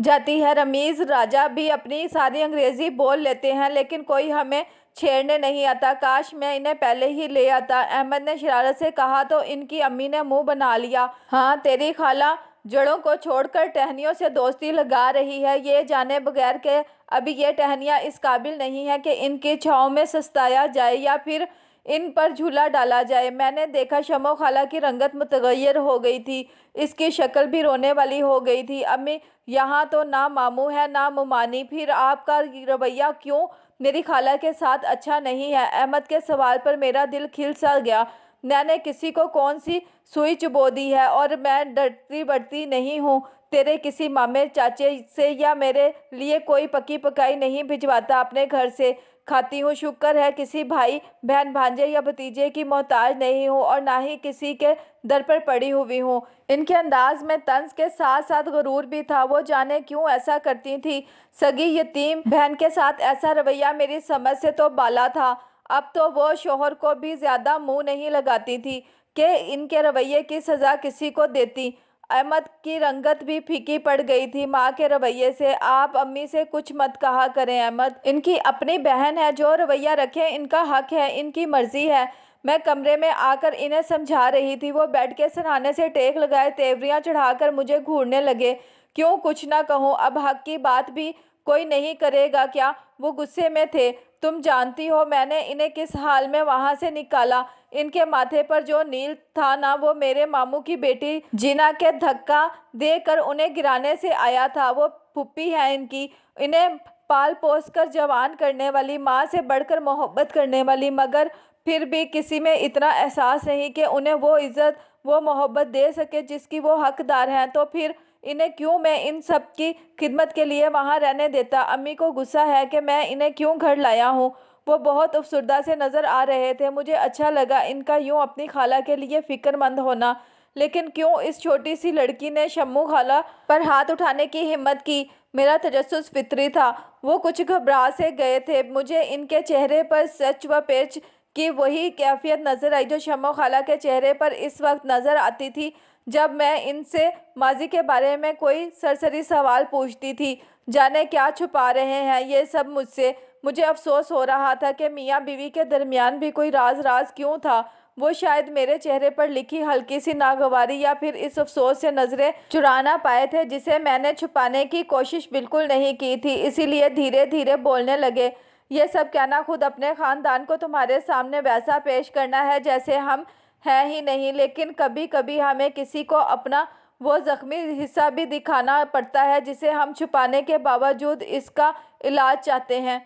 جاتی ہے۔ رمیز راجہ بھی اپنی ساری انگریزی بول لیتے ہیں لیکن کوئی ہمیں چھیڑنے نہیں آتا۔ کاش میں انہیں پہلے ہی لے آتا، احمد نے شرارت سے کہا تو ان کی امی نے منہ بنا لیا۔ ہاں تیری خالہ جڑوں کو چھوڑ کر ٹہنیوں سے دوستی لگا رہی ہے، یہ جانے بغیر کہ ابھی یہ ٹہنیاں اس قابل نہیں ہیں کہ ان کی چھاؤں میں سستایا جائے یا پھر ان پر جھولا ڈالا جائے۔ میں نے دیکھا شمع خالہ کی رنگت متغیر ہو گئی تھی، اس کی شکل بھی رونے والی ہو گئی تھی۔ امی یہاں تو نہ ماموں ہے نہ ممانی، پھر آپ کا رویہ کیوں میری خالہ کے ساتھ اچھا نہیں ہے؟ احمد کے سوال پر میرا دل کھل سا گیا۔ میں نے کسی کو کون سی سوئی چبو دی ہے؟ اور میں ڈرتی بڑتی نہیں ہوں تیرے کسی مامے چاچے سے، یا میرے لیے کوئی پکی پکائی نہیں بھجواتا اپنے گھر سے، کھاتی ہوں۔ شکر ہے کسی بھائی بہن بھانجے یا بھتیجے کی محتاج نہیں ہوں اور نہ ہی کسی کے در پر پڑی ہوئی ہوں۔ ان کے انداز میں طنز کے ساتھ ساتھ غرور بھی تھا۔ وہ جانے کیوں ایسا کرتی تھی؟ سگی یتیم بہن کے ساتھ ایسا رویہ میری سمجھ سے تو بالا تھا۔ اب تو وہ شوہر کو بھی زیادہ منہ نہیں لگاتی تھی کہ ان کے رویے کی سزا کسی کو دیتی۔ احمد کی رنگت بھی پھیکی پڑ گئی تھی ماں کے رویے سے۔ آپ امی سے کچھ مت کہا کریں احمد، ان کی اپنی بہن ہے، جو رویہ رکھے ان کا حق ہے، ان کی مرضی ہے۔ میں کمرے میں آ کر انہیں سمجھا رہی تھی، وہ بیڈ کے سرہانے سے ٹیک لگائے تیوریاں چڑھا کر مجھے گھورنے لگے۔ کیوں کچھ نہ کہوں؟ اب حق کی بات بھی کوئی نہیں کرے گا کیا؟ وہ غصے میں تھے۔ تم جانتی ہو میں نے انہیں کس حال میں وہاں سے نکالا؟ ان کے ماتھے پر جو نیل تھا نا، وہ میرے ماموں کی بیٹی جینا کے دھکا دے کر انہیں گرانے سے آیا تھا۔ وہ پھوپھی ہے ان کی، انہیں پال پوس کر جوان کرنے والی، ماں سے بڑھ کر محبت کرنے والی، مگر پھر بھی کسی میں اتنا احساس نہیں کہ انہیں وہ عزت وہ محبت دے سکے جس کی وہ حقدار ہیں۔ تو پھر انہیں کیوں میں ان سب کی خدمت کے لیے وہاں رہنے دیتا؟ امی کو غصہ ہے کہ میں انہیں کیوں گھر لایا ہوں؟ وہ بہت افسردہ سے نظر آ رہے تھے۔ مجھے اچھا لگا ان کا یوں اپنی خالہ کے لیے فکر مند ہونا، لیکن کیوں اس چھوٹی سی لڑکی نے شمع خالہ پر ہاتھ اٹھانے کی ہمت کی؟ میرا تجسس فطری تھا۔ وہ کچھ گھبرا سے گئے تھے۔ مجھے ان کے چہرے پر سچ و پیچ کی وہی کیفیت نظر آئی جو شمع خالہ کے چہرے پر اس وقت نظر آتی تھی جب میں ان سے ماضی کے بارے میں کوئی سرسری سوال پوچھتی تھی۔ جانے کیا چھپا رہے ہیں یہ سب مجھ سے؟ مجھے افسوس ہو رہا تھا کہ میاں بیوی کے درمیان بھی کوئی راز کیوں تھا؟ وہ شاید میرے چہرے پر لکھی ہلکی سی ناگواری یا پھر اس افسوس سے نظریں چرا نہ پائے تھے جسے میں نے چھپانے کی کوشش بالکل نہیں کی تھی، اسی لیے دھیرے دھیرے بولنے لگے۔ یہ سب کہنا خود اپنے خاندان کو تمہارے سامنے ویسا پیش کرنا ہے جیسے ہم ہیں ہی نہیں، لیکن کبھی کبھی ہمیں کسی کو اپنا وہ زخمی حصہ بھی دکھانا پڑتا ہے جسے ہم چھپانے کے باوجود اس کا علاج چاہتے ہیں۔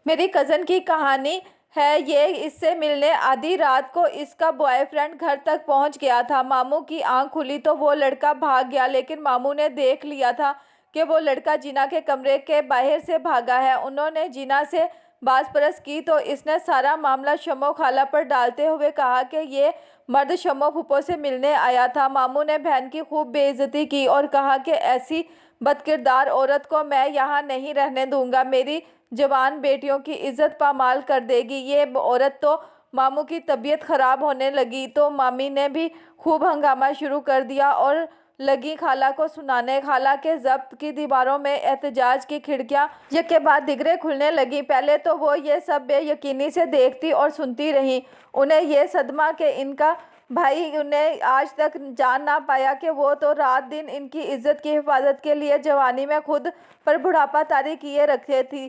میری کزن کی کہانی ہے یہ، اس سے ملنے آدھی رات کو اس کا بوائے فرینڈ گھر تک پہنچ گیا تھا۔ ماموں کی آنکھ کھلی تو وہ لڑکا بھاگ گیا، لیکن ماموں نے دیکھ لیا تھا کہ وہ لڑکا جینا کے کمرے کے باہر سے بھاگا ہے۔ انہوں نے جینا سے باز پرس کی تو اس نے سارا معاملہ شمع خالہ پر ڈالتے ہوئے کہا کہ یہ مرد شمع پھوپھو سے ملنے آیا تھا۔ ماموں نے بہن کی خوب بے عزتی کی اور کہا کہ ایسی بدکردار عورت کو میں یہاں نہیں رہنے دوں گا، میری جوان بیٹیوں کی عزت پامال کر دے گی یہ عورت۔ تو ماموں کی طبیعت خراب ہونے لگی تو مامی نے بھی خوب ہنگامہ شروع کر دیا اور لگی خالہ کو سنانے۔ خالہ کے ضبط کی دیواروں میں احتجاج کی کھڑکیاں یکے بعد دیگرے کھلنے لگیں۔ پہلے تو وہ یہ سب بے یقینی سے دیکھتی اور سنتی رہیں۔ انہیں یہ صدمہ کہ ان کا بھائی انہیں آج تک جان نہ پایا کہ وہ تو رات دن ان کی عزت کی حفاظت کے لیے جوانی میں خود پر بڑھاپا طاری کیے رکھتے تھی۔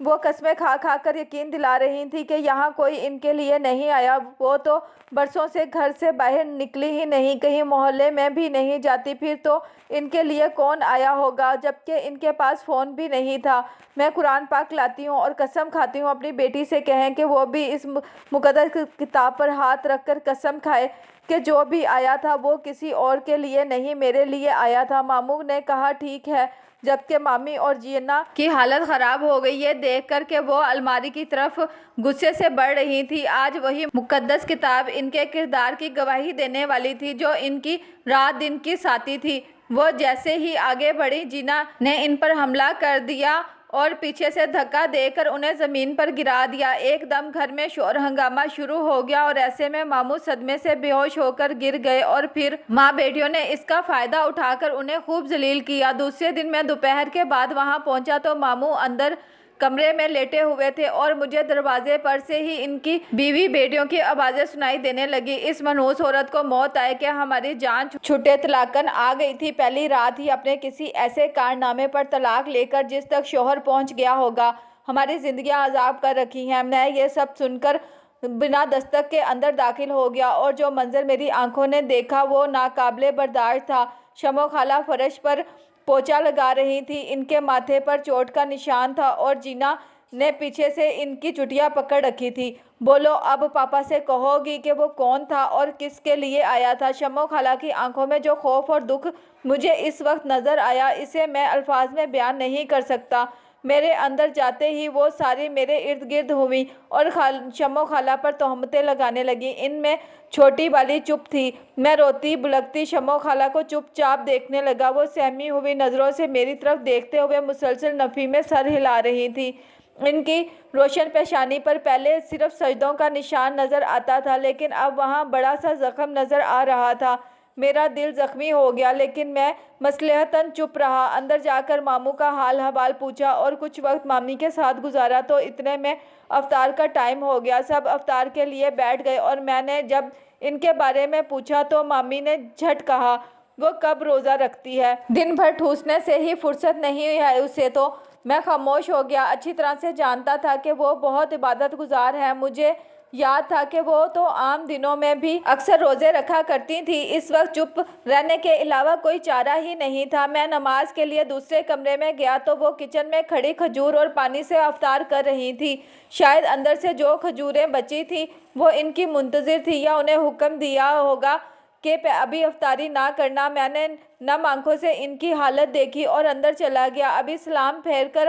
وہ قسمیں کھا کھا کر یقین دلا رہی تھی کہ یہاں کوئی ان کے لیے نہیں آیا۔ وہ تو برسوں سے گھر سے باہر نکلی ہی نہیں، کہیں محلے میں بھی نہیں جاتی، پھر تو ان کے لیے کون آیا ہوگا، جبکہ ان کے پاس فون بھی نہیں تھا۔ میں قرآن پاک لاتی ہوں اور قسم کھاتی ہوں اپنی بیٹی سے کہیں کہ وہ بھی اس مقدس کتاب پر ہاتھ رکھ کر قسم کھائے کہ جو بھی آیا تھا وہ کسی اور کے لیے نہیں میرے لیے آیا تھا۔ ماموں نے کہا ٹھیک ہے، جبکہ مامی اور جینا کی حالت خراب ہو گئی یہ دیکھ کر کہ وہ الماری کی طرف غصے سے بڑھ رہی تھی۔ آج وہی مقدس کتاب ان کے کردار کی گواہی دینے والی تھی جو ان کی رات دن کی ساتھی تھی۔ وہ جیسے ہی آگے بڑھی جینا نے ان پر حملہ کر دیا اور پیچھے سے دھکا دے کر انہیں زمین پر گرا دیا۔ ایک دم گھر میں شور ہنگامہ شروع ہو گیا اور ایسے میں ماموں صدمے سے بے ہوش ہو کر گر گئے اور پھر ماں بیٹیوں نے اس کا فائدہ اٹھا کر انہیں خوب ذلیل کیا۔ دوسرے دن میں دوپہر کے بعد وہاں پہنچا تو ماموں اندر کمرے میں لیٹے ہوئے تھے اور مجھے دروازے پر سے ہی ان کی بیوی بیٹیوں کی آوازیں سنائی دینے لگی۔ اس منحوس عورت کو موت آئے کہ ہماری جان چھوٹے طلاقن آ گئی تھی، پہلی رات ہی اپنے کسی ایسے کارنامے پر طلاق لے کر جس تک شوہر پہنچ گیا ہوگا ہماری زندگیاں عذاب کر رکھی ہیں۔ میں یہ سب سن کر بنا دستک کے اندر داخل ہو گیا اور جو منظر میری آنکھوں نے دیکھا وہ ناقابل برداشت تھا۔ شمو خالہ فرش پر پوچھا لگا رہی تھی، ان کے ماتھے پر چوٹ کا نشان تھا اور جینا نے پیچھے سے ان کی چٹیاں پکڑ رکھی تھی۔ بولو اب پاپا سے کہو گی کہ وہ کون تھا اور کس کے لیے آیا تھا؟ شمو خالہ کی آنکھوں میں جو خوف اور دکھ مجھے اس وقت نظر آیا اسے میں الفاظ میں بیان نہیں کر سکتا۔ میرے اندر جاتے ہی وہ ساری میرے ارد گرد ہوئیں اور شمو خالہ پر تہمتیں لگانے لگیں۔ ان میں چھوٹی والی چپ تھی۔ میں روتی بلکتی شمو خالہ کو چپ چاپ دیکھنے لگا۔ وہ سہمی ہوئی نظروں سے میری طرف دیکھتے ہوئے مسلسل نفی میں سر ہلا رہی تھی۔ ان کی روشن پیشانی پر پہلے صرف سجدوں کا نشان نظر آتا تھا لیکن اب وہاں بڑا سا زخم نظر آ رہا تھا۔ میرا دل زخمی ہو گیا لیکن میں مصلحتاً چپ رہا۔ اندر جا کر ماموں کا حال حوال پوچھا اور کچھ وقت مامی کے ساتھ گزارا تو اتنے میں افطار کا ٹائم ہو گیا۔ سب افطار کے لیے بیٹھ گئے اور میں نے جب ان کے بارے میں پوچھا تو مامی نے جھٹ کہا، وہ کب روزہ رکھتی ہے؟ دن بھر ٹھوسنے سے ہی فرصت نہیں ہے اسے تو۔ میں خاموش ہو گیا۔ اچھی طرح سے جانتا تھا کہ وہ بہت عبادت گزار ہے۔ مجھے یاد تھا کہ وہ تو عام دنوں میں بھی اکثر روزے رکھا کرتی تھی۔ اس وقت چپ رہنے کے علاوہ کوئی چارہ ہی نہیں تھا۔ میں نماز کے لیے دوسرے کمرے میں گیا تو وہ کچن میں کھڑی کھجور اور پانی سے افطار کر رہی تھی۔ شاید اندر سے جو کھجوریں بچی تھیں وہ ان کی منتظر تھی یا انہیں حکم دیا ہوگا کہ ابھی افطاری نہ کرنا۔ میں نے نم آنکھوں سے ان کی حالت دیکھی اور اندر چلا گیا۔ ابھی سلام پھیر کر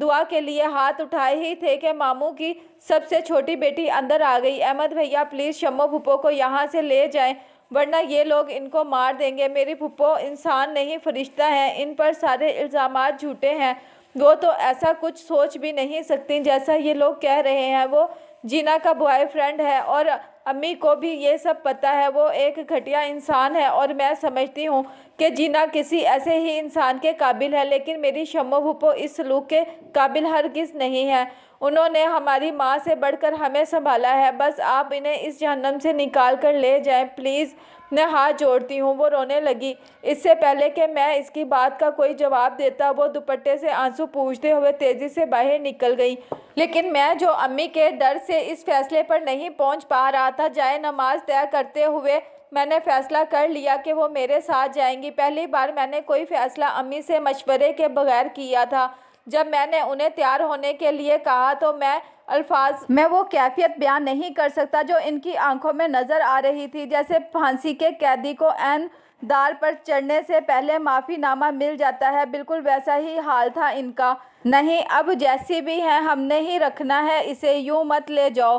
دعا کے لیے ہاتھ اٹھائے ہی تھے کہ ماموں کی سب سے چھوٹی بیٹی اندر آ گئی۔ احمد بھیا پلیز شمو پھپھو کو یہاں سے لے جائیں ورنہ یہ لوگ ان کو مار دیں گے۔ میری پھپھو انسان نہیں فرشتہ ہیں، ان پر سارے الزامات جھوٹے ہیں، وہ تو ایسا کچھ سوچ بھی نہیں سکتی جیسا یہ لوگ کہہ رہے ہیں۔ وہ جینا کا بوائے فرینڈ ہے اور امی کو بھی یہ سب پتہ ہے۔ وہ ایک گھٹیا انسان ہے اور میں سمجھتی ہوں کہ جینا کسی ایسے ہی انسان کے قابل ہے لیکن میری شمو پھپھو اس سلوک کے قابل ہرگز نہیں ہے۔ انہوں نے ہماری ماں سے بڑھ کر ہمیں سنبھالا ہے، بس آپ انہیں اس جہنم سے نکال کر لے جائیں پلیز، میں ہاتھ جوڑتی ہوں۔ وہ رونے لگی۔ اس سے پہلے کہ میں اس کی بات کا کوئی جواب دیتا وہ دوپٹے سے آنسو پوچھتے ہوئے تیزی سے باہر نکل گئی۔ لیکن میں جو امی کے ڈر سے اس فیصلے پر نہیں پہنچ پا رہا تھا، جائے نماز طے کرتے ہوئے میں نے فیصلہ کر لیا کہ وہ میرے ساتھ جائیں گی۔ پہلی بار میں نے کوئی فیصلہ امی سے مشورے کے بغیر کیا تھا۔ جب میں نے انہیں تیار ہونے کے لیے کہا تو میں الفاظ میں وہ کیفیت بیان نہیں کر سکتا جو ان کی آنکھوں میں نظر آ رہی تھی، جیسے پھانسی کے قیدی کو عین دار پر چڑھنے سے پہلے معافی نامہ مل جاتا ہے، بالکل ویسا ہی حال تھا ان کا۔ نہیں اب جیسی بھی ہے ہم نے ہی رکھنا ہے اسے، یوں مت لے جاؤ۔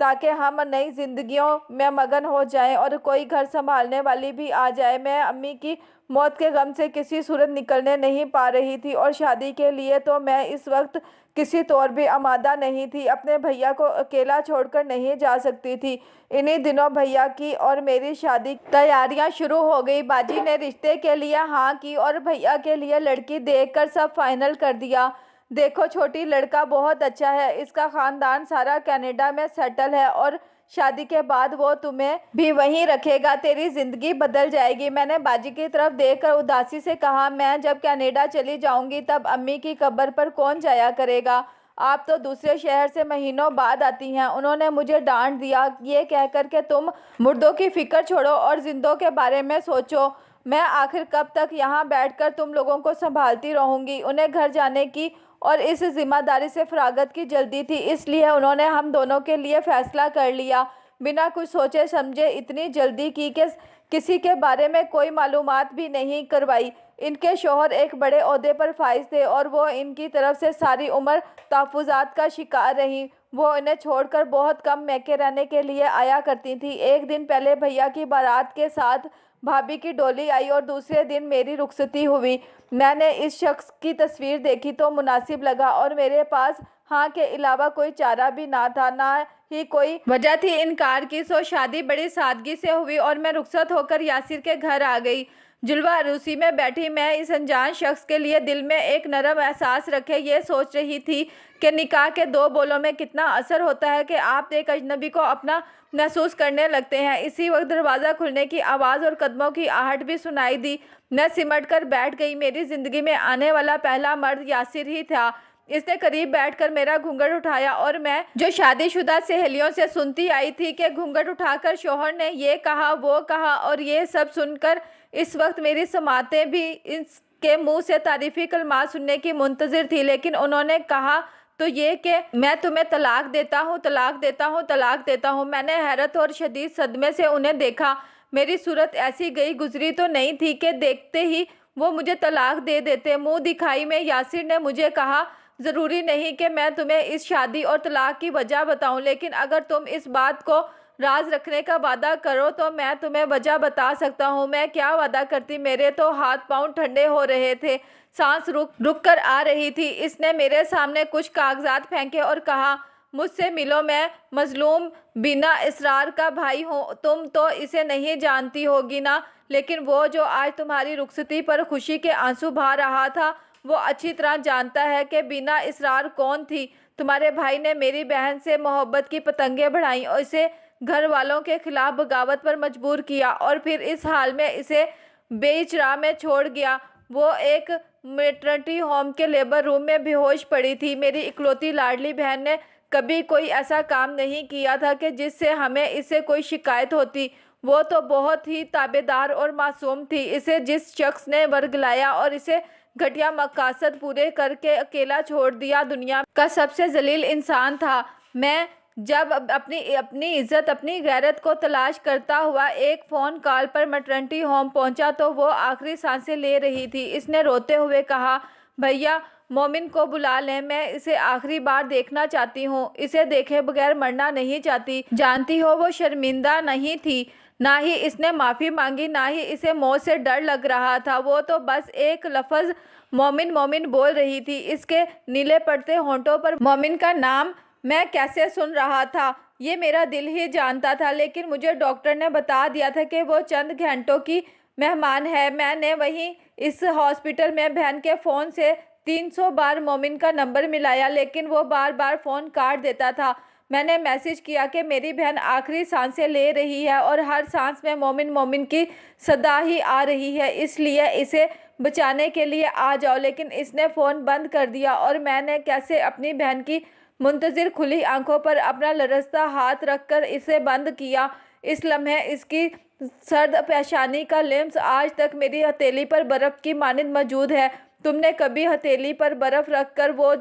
تاکہ ہم نئی زندگیوں میں مگن ہو جائیں اور کوئی گھر سنبھالنے والی بھی آ جائے۔ میں امی کی موت کے غم سے کسی صورت نکلنے نہیں پا رہی تھی اور شادی کے لیے تو میں اس وقت کسی طور بھی آمادہ نہیں تھی۔ اپنے بھیا کو اکیلا چھوڑ کر نہیں جا سکتی تھی۔ انہی دنوں بھیا کی اور میری شادی کی تیاریاں شروع ہو گئی۔ باجی نے رشتے کے لیے ہاں کی اور بھیا کے لیے لڑکی دیکھ کر سب فائنل کر دیا۔ دیکھو چھوٹی، لڑکا بہت اچھا ہے، اس کا خاندان سارا کینیڈا میں سیٹل ہے اور شادی کے بعد وہ تمہیں بھی وہیں رکھے گا، تیری زندگی بدل جائے گی۔ میں نے باجی کی طرف دیکھ کر اداسی سے کہا، میں جب کینیڈا چلی جاؤں گی تب امی کی قبر پر کون جایا کرے گا؟ آپ تو دوسرے شہر سے مہینوں بعد آتی ہیں۔ انہوں نے مجھے ڈانٹ دیا، یہ کہہ کر کہ تم مردوں کی فکر چھوڑو اور زندوں کے بارے میں سوچو۔ میں آخر کب تک یہاں بیٹھ کر تم لوگوں کو سنبھالتی رہوں گی؟ انہیں گھر جانے کی اور اس ذمہ داری سے فراغت کی جلدی تھی، اس لیے انہوں نے ہم دونوں کے لیے فیصلہ کر لیا۔ بنا کچھ سوچے سمجھے اتنی جلدی کی کہ کسی کے بارے میں کوئی معلومات بھی نہیں کروائی۔ ان کے شوہر ایک بڑے عہدے پر فائز تھے اور وہ ان کی طرف سے ساری عمر تحفظات کا شکار رہیں۔ وہ انہیں چھوڑ کر بہت کم میکے رہنے کے لیے آیا کرتی تھیں۔ ایک دن پہلے بھیا کی بارات کے ساتھ بھابھی کی ڈولی آئی اور دوسرے دن میری رخصتی ہوئی۔ میں نے اس شخص کی تصویر دیکھی تو مناسب لگا اور میرے پاس ہاں کے علاوہ کوئی چارہ بھی نہ تھا، نہ ہی کوئی وجہ تھی انکار کی۔ سو شادی بڑی سادگی سے ہوئی اور میں رخصت ہو کر یاسر کے گھر آ گئی۔ جلوہ عروسی میں بیٹھی میں اس انجان شخص کے لیے دل میں ایک نرم احساس رکھے یہ سوچ رہی تھی کہ نکاح کے دو بولوں میں کتنا اثر ہوتا ہے کہ آپ ایک اجنبی کو اپنا محسوس کرنے لگتے ہیں۔ اسی وقت دروازہ کھلنے کی آواز اور قدموں کی آہٹ بھی سنائی دی۔ میں سمٹ کر بیٹھ گئی۔ میری زندگی میں آنے والا پہلا مرد یاسر ہی تھا۔ اس نے قریب بیٹھ کر میرا گھونگھٹ اٹھایا اور میں جو شادی شدہ سہیلیوں سے سنتی آئی تھی کہ گھونگھٹ اٹھا کر شوہر نے یہ کہا وہ کہا اور یہ سب سن کر اس وقت میری سماعتیں بھی اس کے منہ سے تعریفی کلمات سننے کی منتظر تھی، لیکن انہوں نے کہا تو یہ کہ میں تمہیں طلاق دیتا ہوں، طلاق دیتا ہوں، طلاق دیتا ہوں۔ میں نے حیرت اور شدید صدمے سے انہیں دیکھا۔ میری صورت ایسی گئی گزری تو نہیں تھی کہ دیکھتے ہی وہ مجھے طلاق دے دیتے۔ منہ دکھائی میں یاسر نے مجھے کہا، ضروری نہیں کہ میں تمہیں اس شادی اور طلاق کی وجہ بتاؤں، لیکن اگر تم اس بات کو راز رکھنے کا وعدہ کرو تو میں تمہیں وجہ بتا سکتا ہوں۔ میں کیا وعدہ کرتی؟ میرے تو ہاتھ پاؤں ٹھنڈے ہو رہے تھے، سانس رک کر آ رہی تھی۔ اس نے میرے سامنے کچھ کاغذات پھینکے اور کہا، مجھ سے ملو، میں مظلوم بینا اسرار کا بھائی ہوں۔ تم تو اسے نہیں جانتی ہوگی نا، لیکن وہ جو آج تمہاری رخصتی پر خوشی کے آنسو بہا رہا تھا وہ اچھی طرح جانتا ہے کہ بینا اسرار کون تھی۔ تمہارے بھائی نے میری بہن سے محبت کی پتنگیں بڑھائیں اور اسے گھر والوں کے خلاف بغاوت پر مجبور کیا اور پھر اس حال میں اسے بیچ راہ میں چھوڑ گیا۔ وہ ایک میٹرنٹی ہوم کے لیبر روم میں بے ہوش پڑی تھی۔ میری اکلوتی لاڈلی بہن نے کبھی کوئی ایسا کام نہیں کیا تھا کہ جس سے ہمیں اس سے کوئی شکایت ہوتی۔ وہ تو بہت ہی تابعدار اور معصوم تھی۔ اسے جس شخص نے ورگلایا اور اسے گھٹیا مقاصد پورے کر کے اکیلا چھوڑ دیا، دنیا کا سب سے ذلیل انسان تھا۔ میں جب اپنی عزت، اپنی غیرت کو تلاش کرتا ہوا ایک فون کال پر میٹرنٹی ہوم پہنچا تو وہ آخری سانسیں لے رہی تھی۔ اس نے روتے ہوئے کہا، بھیا مومن کو بلا لیں، میں اسے آخری بار دیکھنا چاہتی ہوں، اسے دیکھے بغیر مرنا نہیں چاہتی۔ جانتی ہو وہ شرمندہ نہیں تھی، نہ ہی اس نے معافی مانگی، نہ ہی اسے موت سے ڈر لگ رہا تھا۔ وہ تو بس ایک لفظ مومن مومن بول رہی تھی۔ اس کے نیلے پڑتے ہونٹوں پر مومن کا نام میں کیسے سن رہا تھا یہ میرا دل ہی جانتا تھا، لیکن مجھے ڈاکٹر نے بتا دیا تھا کہ وہ چند گھنٹوں کی مہمان ہے۔ میں نے وہیں اس ہاسپٹل میں بہن کے فون سے 300 بار مومن کا نمبر ملایا، لیکن وہ بار بار فون کاٹ دیتا تھا۔ میں نے میسج کیا کہ میری بہن آخری سانسیں لے رہی ہے اور ہر سانس میں مومن مومن کی صدا ہی آ رہی ہے، اس لیے اسے بچانے کے لیے آ جاؤ، لیکن اس نے فون بند کر دیا اور میں نے کیسے اپنی بہن کی منتظر کھلی آنکھوں پر اپنا لرزتا ہاتھ رکھ کر اسے بند کیا۔ اس لمحے اس کی سرد پیشانی کا لمس آج تک میری ہتھیلی پر برف کی مانند موجود ہے۔ تم نے کبھی ہتھیلی پر برف رکھ کر وہ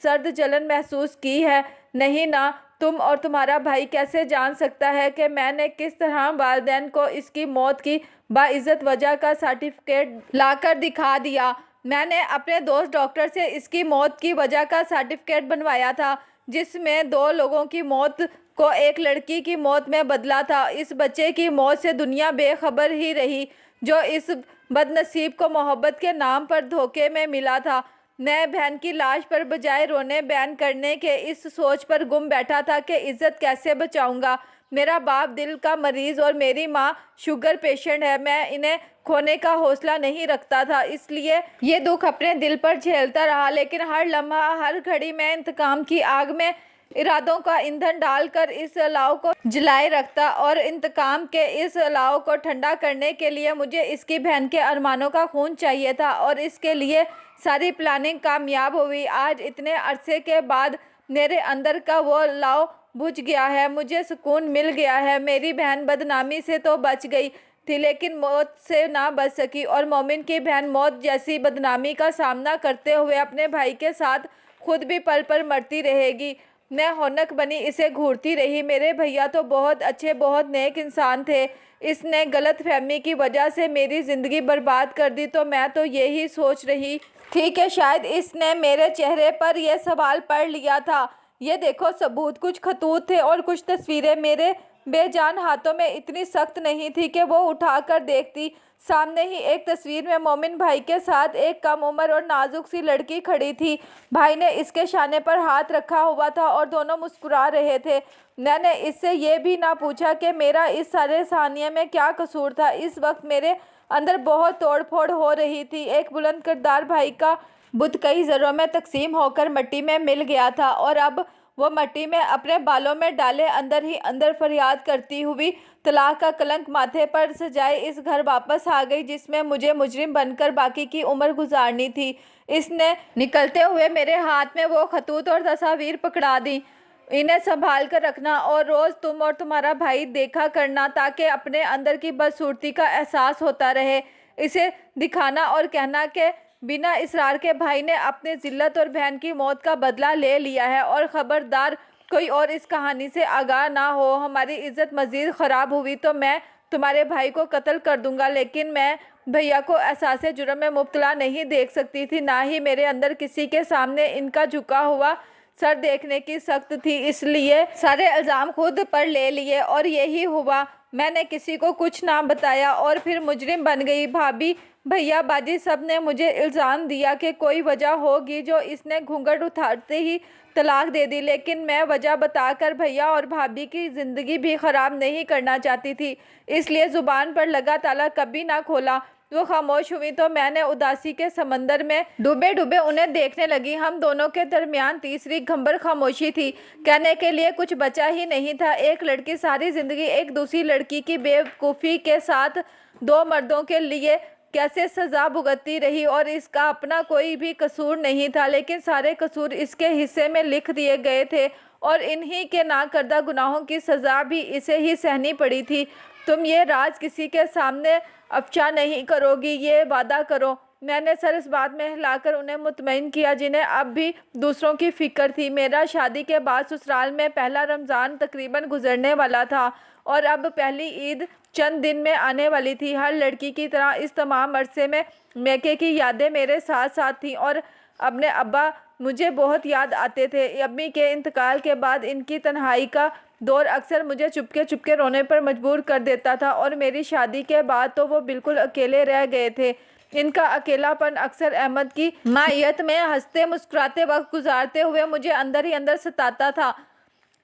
سرد جلن محسوس کی ہے؟ نہیں نا۔ تم اور تمہارا بھائی کیسے جان سکتا ہے کہ میں نے کس طرح والدین کو اس کی موت کی باعزت وجہ کا سرٹیفکیٹ لا کر دکھا دیا۔ میں نے اپنے دوست ڈاکٹر سے اس کی موت کی وجہ کا سرٹیفکیٹ بنوایا تھا، جس میں 2 لوگوں کی موت کو ایک لڑکی کی موت میں بدلا تھا۔ اس بچے کی موت سے دنیا بے خبر ہی رہی جو اس بد نصیب کو محبت کے نام پر دھوکے میں ملا تھا۔ میں بہن کی لاش پر بجائے رونے بیان کرنے کے اس سوچ پر گم بیٹھا تھا کہ عزت کیسے بچاؤں گا۔ میرا باپ دل کا مریض اور میری ماں شوگر پیشنٹ ہے۔ میں انہیں کھونے کا حوصلہ نہیں رکھتا تھا، اس لیے یہ دکھ اپنے دل پر جھیلتا رہا، لیکن ہر لمحہ ہر گھڑی میں انتقام کی آگ میں ارادوں کا ایندھن ڈال کر اس الاؤ کو جلائے رکھتا، اور انتقام کے اس الاؤ کو ٹھنڈا کرنے کے لیے مجھے اس کی بہن کے ارمانوں کا خون چاہیے تھا، اور اس کے لیے ساری پلاننگ کامیاب ہوئی۔ آج اتنے عرصے کے بعد میرے اندر کا وہ الاؤ بجھ گیا ہے، مجھے سکون مل گیا ہے۔ میری بہن بدنامی سے تو بچ گئی تھی لیکن موت سے نہ بچ سکی، اور مومن کی بہن موت جیسی بدنامی کا سامنا کرتے ہوئے اپنے بھائی کے ساتھ خود بھی پل پل مرتی رہے گی۔ میں ہونک بنی اسے گھورتی رہی۔ میرے بھیا تو بہت اچھے، بہت نیک انسان تھے، اس نے غلط فہمی کی وجہ سے میری زندگی برباد کر دی۔ تو میں تو یہی سوچ رہی تھی کہ شاید اس نے میرے چہرے پر یہ سوال پڑھ لیا تھا۔ یہ دیکھو ثبوت، کچھ خطوط تھے اور کچھ تصویریں میرے بے جان ہاتھوں میں اتنی سخت نہیں تھی کہ وہ اٹھا کر دیکھتی۔ سامنے ہی ایک تصویر میں مومن بھائی کے ساتھ ایک کم عمر اور نازک سی لڑکی کھڑی تھی۔ بھائی نے اس کے شانے پر ہاتھ رکھا ہوا تھا اور دونوں مسکرا رہے تھے۔ میں نے اس سے یہ بھی نہ پوچھا کہ میرا اس سارے صحنہ میں کیا قصور تھا۔ اس وقت میرے اندر بہت توڑ پھوڑ ہو رہی تھی۔ ایک بلند کردار بھائی کا بت کئی ذروں میں تقسیم ہو کر مٹی میں مل گیا تھا، اور اب وہ مٹی میں اپنے بالوں میں ڈالے اندر ہی اندر فریاد کرتی ہوئی طلاق کا کلنک ماتھے پر سجائے اس گھر واپس آ گئی جس میں مجھے مجرم بن کر باقی کی عمر گزارنی تھی۔ اس نے نکلتے ہوئے میرے ہاتھ میں وہ خطوط اور تصاویر پکڑا دی۔ انہیں سنبھال کر رکھنا اور روز تم اور تمہارا بھائی دیکھا کرنا تاکہ اپنے اندر کی بدصورتی کا احساس ہوتا رہے۔ اسے دکھانا اور کہنا کہ بنا اصرار کے بھائی نے اپنی ذلت اور بہن کی موت کا بدلہ لے لیا ہے، اور خبردار کوئی اور اس کہانی سے آگاہ نہ ہو۔ ہماری عزت مزید خراب ہوئی تو میں تمہارے بھائی کو قتل کر دوں گا، لیکن میں بھیا کو احساس جرم میں مبتلا نہیں دیکھ سکتی تھی، نہ ہی میرے اندر کسی کے سامنے ان کا جھکا ہوا سر دیکھنے کی سخت تھی، اس لیے سارے الزام خود پر لے لیے، اور یہی ہوا۔ میں نے کسی کو کچھ نہ بتایا اور پھر مجرم بن گئی۔ بھابھی، بھیا، باجی سب نے مجھے الزام دیا کہ کوئی وجہ ہوگی جو اس نے گھونگھٹ اٹھاتے ہی طلاق دے دی، لیکن میں وجہ بتا کر بھیا اور بھابھی کی زندگی بھی خراب نہیں کرنا چاہتی تھی، اس لیے زبان پر لگا تالا کبھی نہ کھولا۔ وہ خاموش ہوئی تو میں نے اداسی کے سمندر میں ڈوبے ڈوبے انہیں دیکھنے لگی۔ ہم دونوں کے درمیان تیسری گھمبر خاموشی تھی، کہنے کے لیے کچھ بچا ہی نہیں تھا۔ ایک لڑکی ساری زندگی ایک دوسری لڑکی کی بے وقوفی کے ساتھ دو مردوں کے لیے کیسے سزا بھگتتی رہی، اور اس کا اپنا کوئی بھی قصور نہیں تھا، لیکن سارے قصور اس کے حصے میں لکھ دیے گئے تھے، اور انہی کے نہ کردہ گناہوں کی سزا بھی اسے ہی سہنی پڑی تھی۔ تم یہ راز کسی کے سامنے افشا نہیں کرو گی، یہ وعدہ کرو۔ میں نے سر اس بات میں ہلا کر انہیں مطمئن کیا جنہیں اب بھی دوسروں کی فکر تھی۔ میرا شادی کے بعد سسرال میں پہلا رمضان تقریباً گزرنے والا تھا، اور اب پہلی عید چند دن میں آنے والی تھی۔ ہر لڑکی کی طرح اس تمام عرصے میں میکے کی یادیں میرے ساتھ ساتھ تھیں، اور اپنے ابا مجھے بہت یاد آتے تھے۔ امی کے انتقال کے بعد ان کی تنہائی کا دور اکثر مجھے چپکے چپکے رونے پر مجبور کر دیتا تھا، اور میری شادی کے بعد تو وہ بالکل اکیلے رہ گئے تھے۔ ان کا اکیلا پن اکثر احمد کی معیت میں ہنستے مسکراتے وقت گزارتے ہوئے مجھے اندر ہی اندر ستاتا تھا۔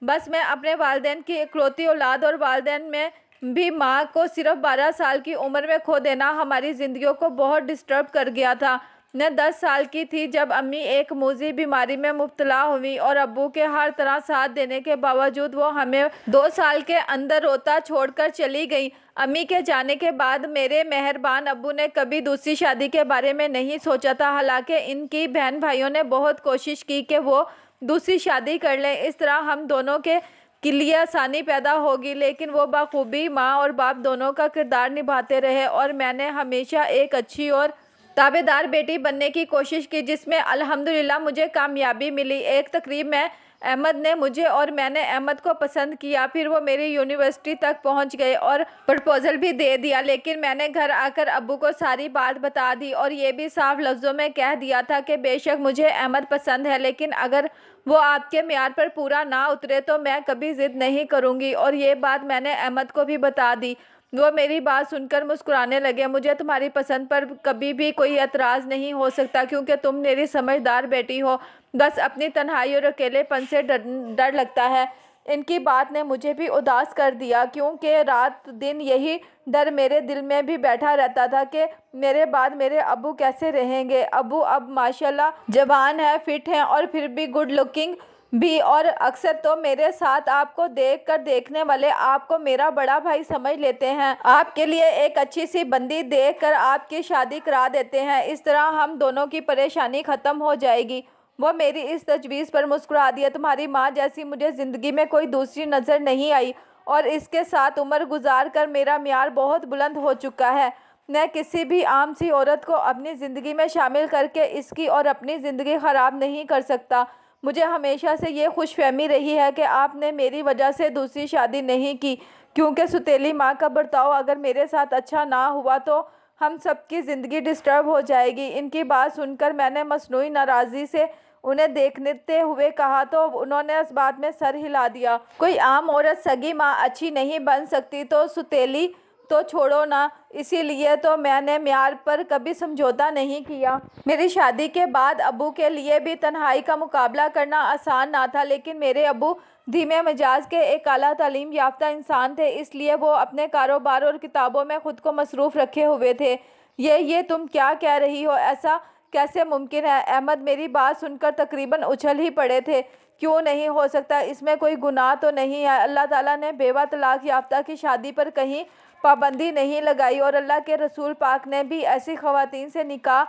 بس میں اپنے والدین کی اکلوتی اولاد، اور والدین میں بھی ماں کو صرف 12 سال کی عمر میں کھو دینا ہماری زندگیوں کو بہت ڈسٹرب کر گیا تھا۔ میں 10 سال کی تھی جب امی ایک موذی بیماری میں مبتلا ہوئی، اور ابو کے ہر طرح ساتھ دینے کے باوجود وہ ہمیں 2 سال کے اندر روتا چھوڑ کر چلی گئیں۔ امی کے جانے کے بعد میرے مہربان ابو نے کبھی دوسری شادی کے بارے میں نہیں سوچا تھا، حالانکہ ان کی بہن بھائیوں نے بہت کوشش کی کہ وہ دوسری شادی کر لیں، اس طرح ہم دونوں کے لیے آسانی پیدا ہوگی، لیکن وہ بخوبی ماں اور باپ دونوں کا کردار نبھاتے رہے، اور میں نے ہمیشہ ایک اچھی اور تابعدار بیٹی بننے کی کوشش کی، جس میں الحمدللہ مجھے کامیابی ملی۔ ایک تقریب میں احمد نے مجھے اور میں نے احمد کو پسند کیا، پھر وہ میری یونیورسٹی تک پہنچ گئے اور پرپوزل بھی دے دیا، لیکن میں نے گھر آ کر ابو کو ساری بات بتا دی اور یہ بھی صاف لفظوں میں کہہ دیا تھا کہ بے شک مجھے احمد پسند ہے، لیکن اگر وہ آپ کے معیار پر پورا نہ اترے تو میں کبھی ضد نہیں کروں گی، اور یہ بات میں نے احمد کو بھی بتا دی۔ وہ میری بات سن کر مسکرانے لگے۔ مجھے تمہاری پسند پر کبھی بھی کوئی اعتراض نہیں ہو سکتا کیونکہ تم میری سمجھدار بیٹی ہو، بس اپنی تنہائی اور اکیلے پن سے ڈر لگتا ہے۔ ان کی بات نے مجھے بھی اداس کر دیا کیونکہ رات دن یہی ڈر میرے دل میں بھی بیٹھا رہتا تھا کہ میرے بعد میرے ابو کیسے رہیں گے۔ ابو اب ماشاءاللہ جوان ہے، فٹ ہیں اور پھر بھی گڈ لکنگ بھی، اور اکثر تو میرے ساتھ آپ کو دیکھ کر دیکھنے والے آپ کو میرا بڑا بھائی سمجھ لیتے ہیں، آپ کے لیے ایک اچھی سی بندی دیکھ کر آپ کی شادی کرا دیتے ہیں، اس طرح ہم دونوں کی پریشانی ختم ہو جائے گی۔ وہ میری اس تجویز پر مسکرا دیا۔ تمہاری ماں جیسی مجھے زندگی میں کوئی دوسری نظر نہیں آئی، اور اس کے ساتھ عمر گزار کر میرا معیار بہت بلند ہو چکا ہے۔ میں کسی بھی عام سی عورت کو اپنی زندگی میں شامل کر کے اس کی اور اپنی زندگی خراب نہیں کر سکتا۔ مجھے ہمیشہ سے یہ خوش فہمی رہی ہے کہ آپ نے میری وجہ سے دوسری شادی نہیں کی، کیونکہ ستیلی ماں کا برتاؤ اگر میرے ساتھ اچھا نہ ہوا تو ہم سب کی زندگی ڈسٹرب ہو جائے گی۔ ان کی بات سن کر میں نے مصنوعی ناراضی سے انہیں دیکھتے ہوئے کہا تو انہوں نے اس بات میں سر ہلا دیا۔ کوئی عام عورت سگی ماں اچھی نہیں بن سکتی تو ستیلی تو چھوڑو نا، اسی لیے تو میں نے معیار پر کبھی سمجھوتا نہیں کیا۔ میری شادی کے بعد ابو کے لیے بھی تنہائی کا مقابلہ کرنا آسان نہ تھا، لیکن میرے ابو دھیمے مزاج کے ایک اعلیٰ تعلیم یافتہ انسان تھے، اس لیے وہ اپنے کاروبار اور کتابوں میں خود کو مصروف رکھے ہوئے تھے۔ یہ تم کیا کہہ رہی ہو؟ ایسا کیسے ممکن ہے؟ احمد میری بات سن کر تقریباً اچھل ہی پڑے تھے۔ کیوں نہیں ہو سکتا؟ اس میں کوئی گناہ تو نہیں ہے۔ اللہ تعالیٰ نے بیوہ طلاق یافتہ کی شادی پر کہیں پابندی نہیں لگائی، اور اللہ کے رسول پاک نے بھی ایسی خواتین سے نکاح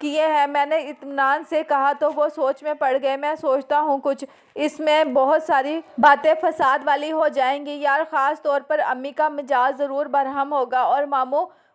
کیے ہیں۔ میں نے اطمینان سے کہا تو وہ سوچ میں پڑ گئے۔ میں سوچتا ہوں کچھ اس میں بہت ساری باتیں فساد والی ہو جائیں گی یار، خاص طور پر امی کا مزاج ضرور برہم ہوگا، اور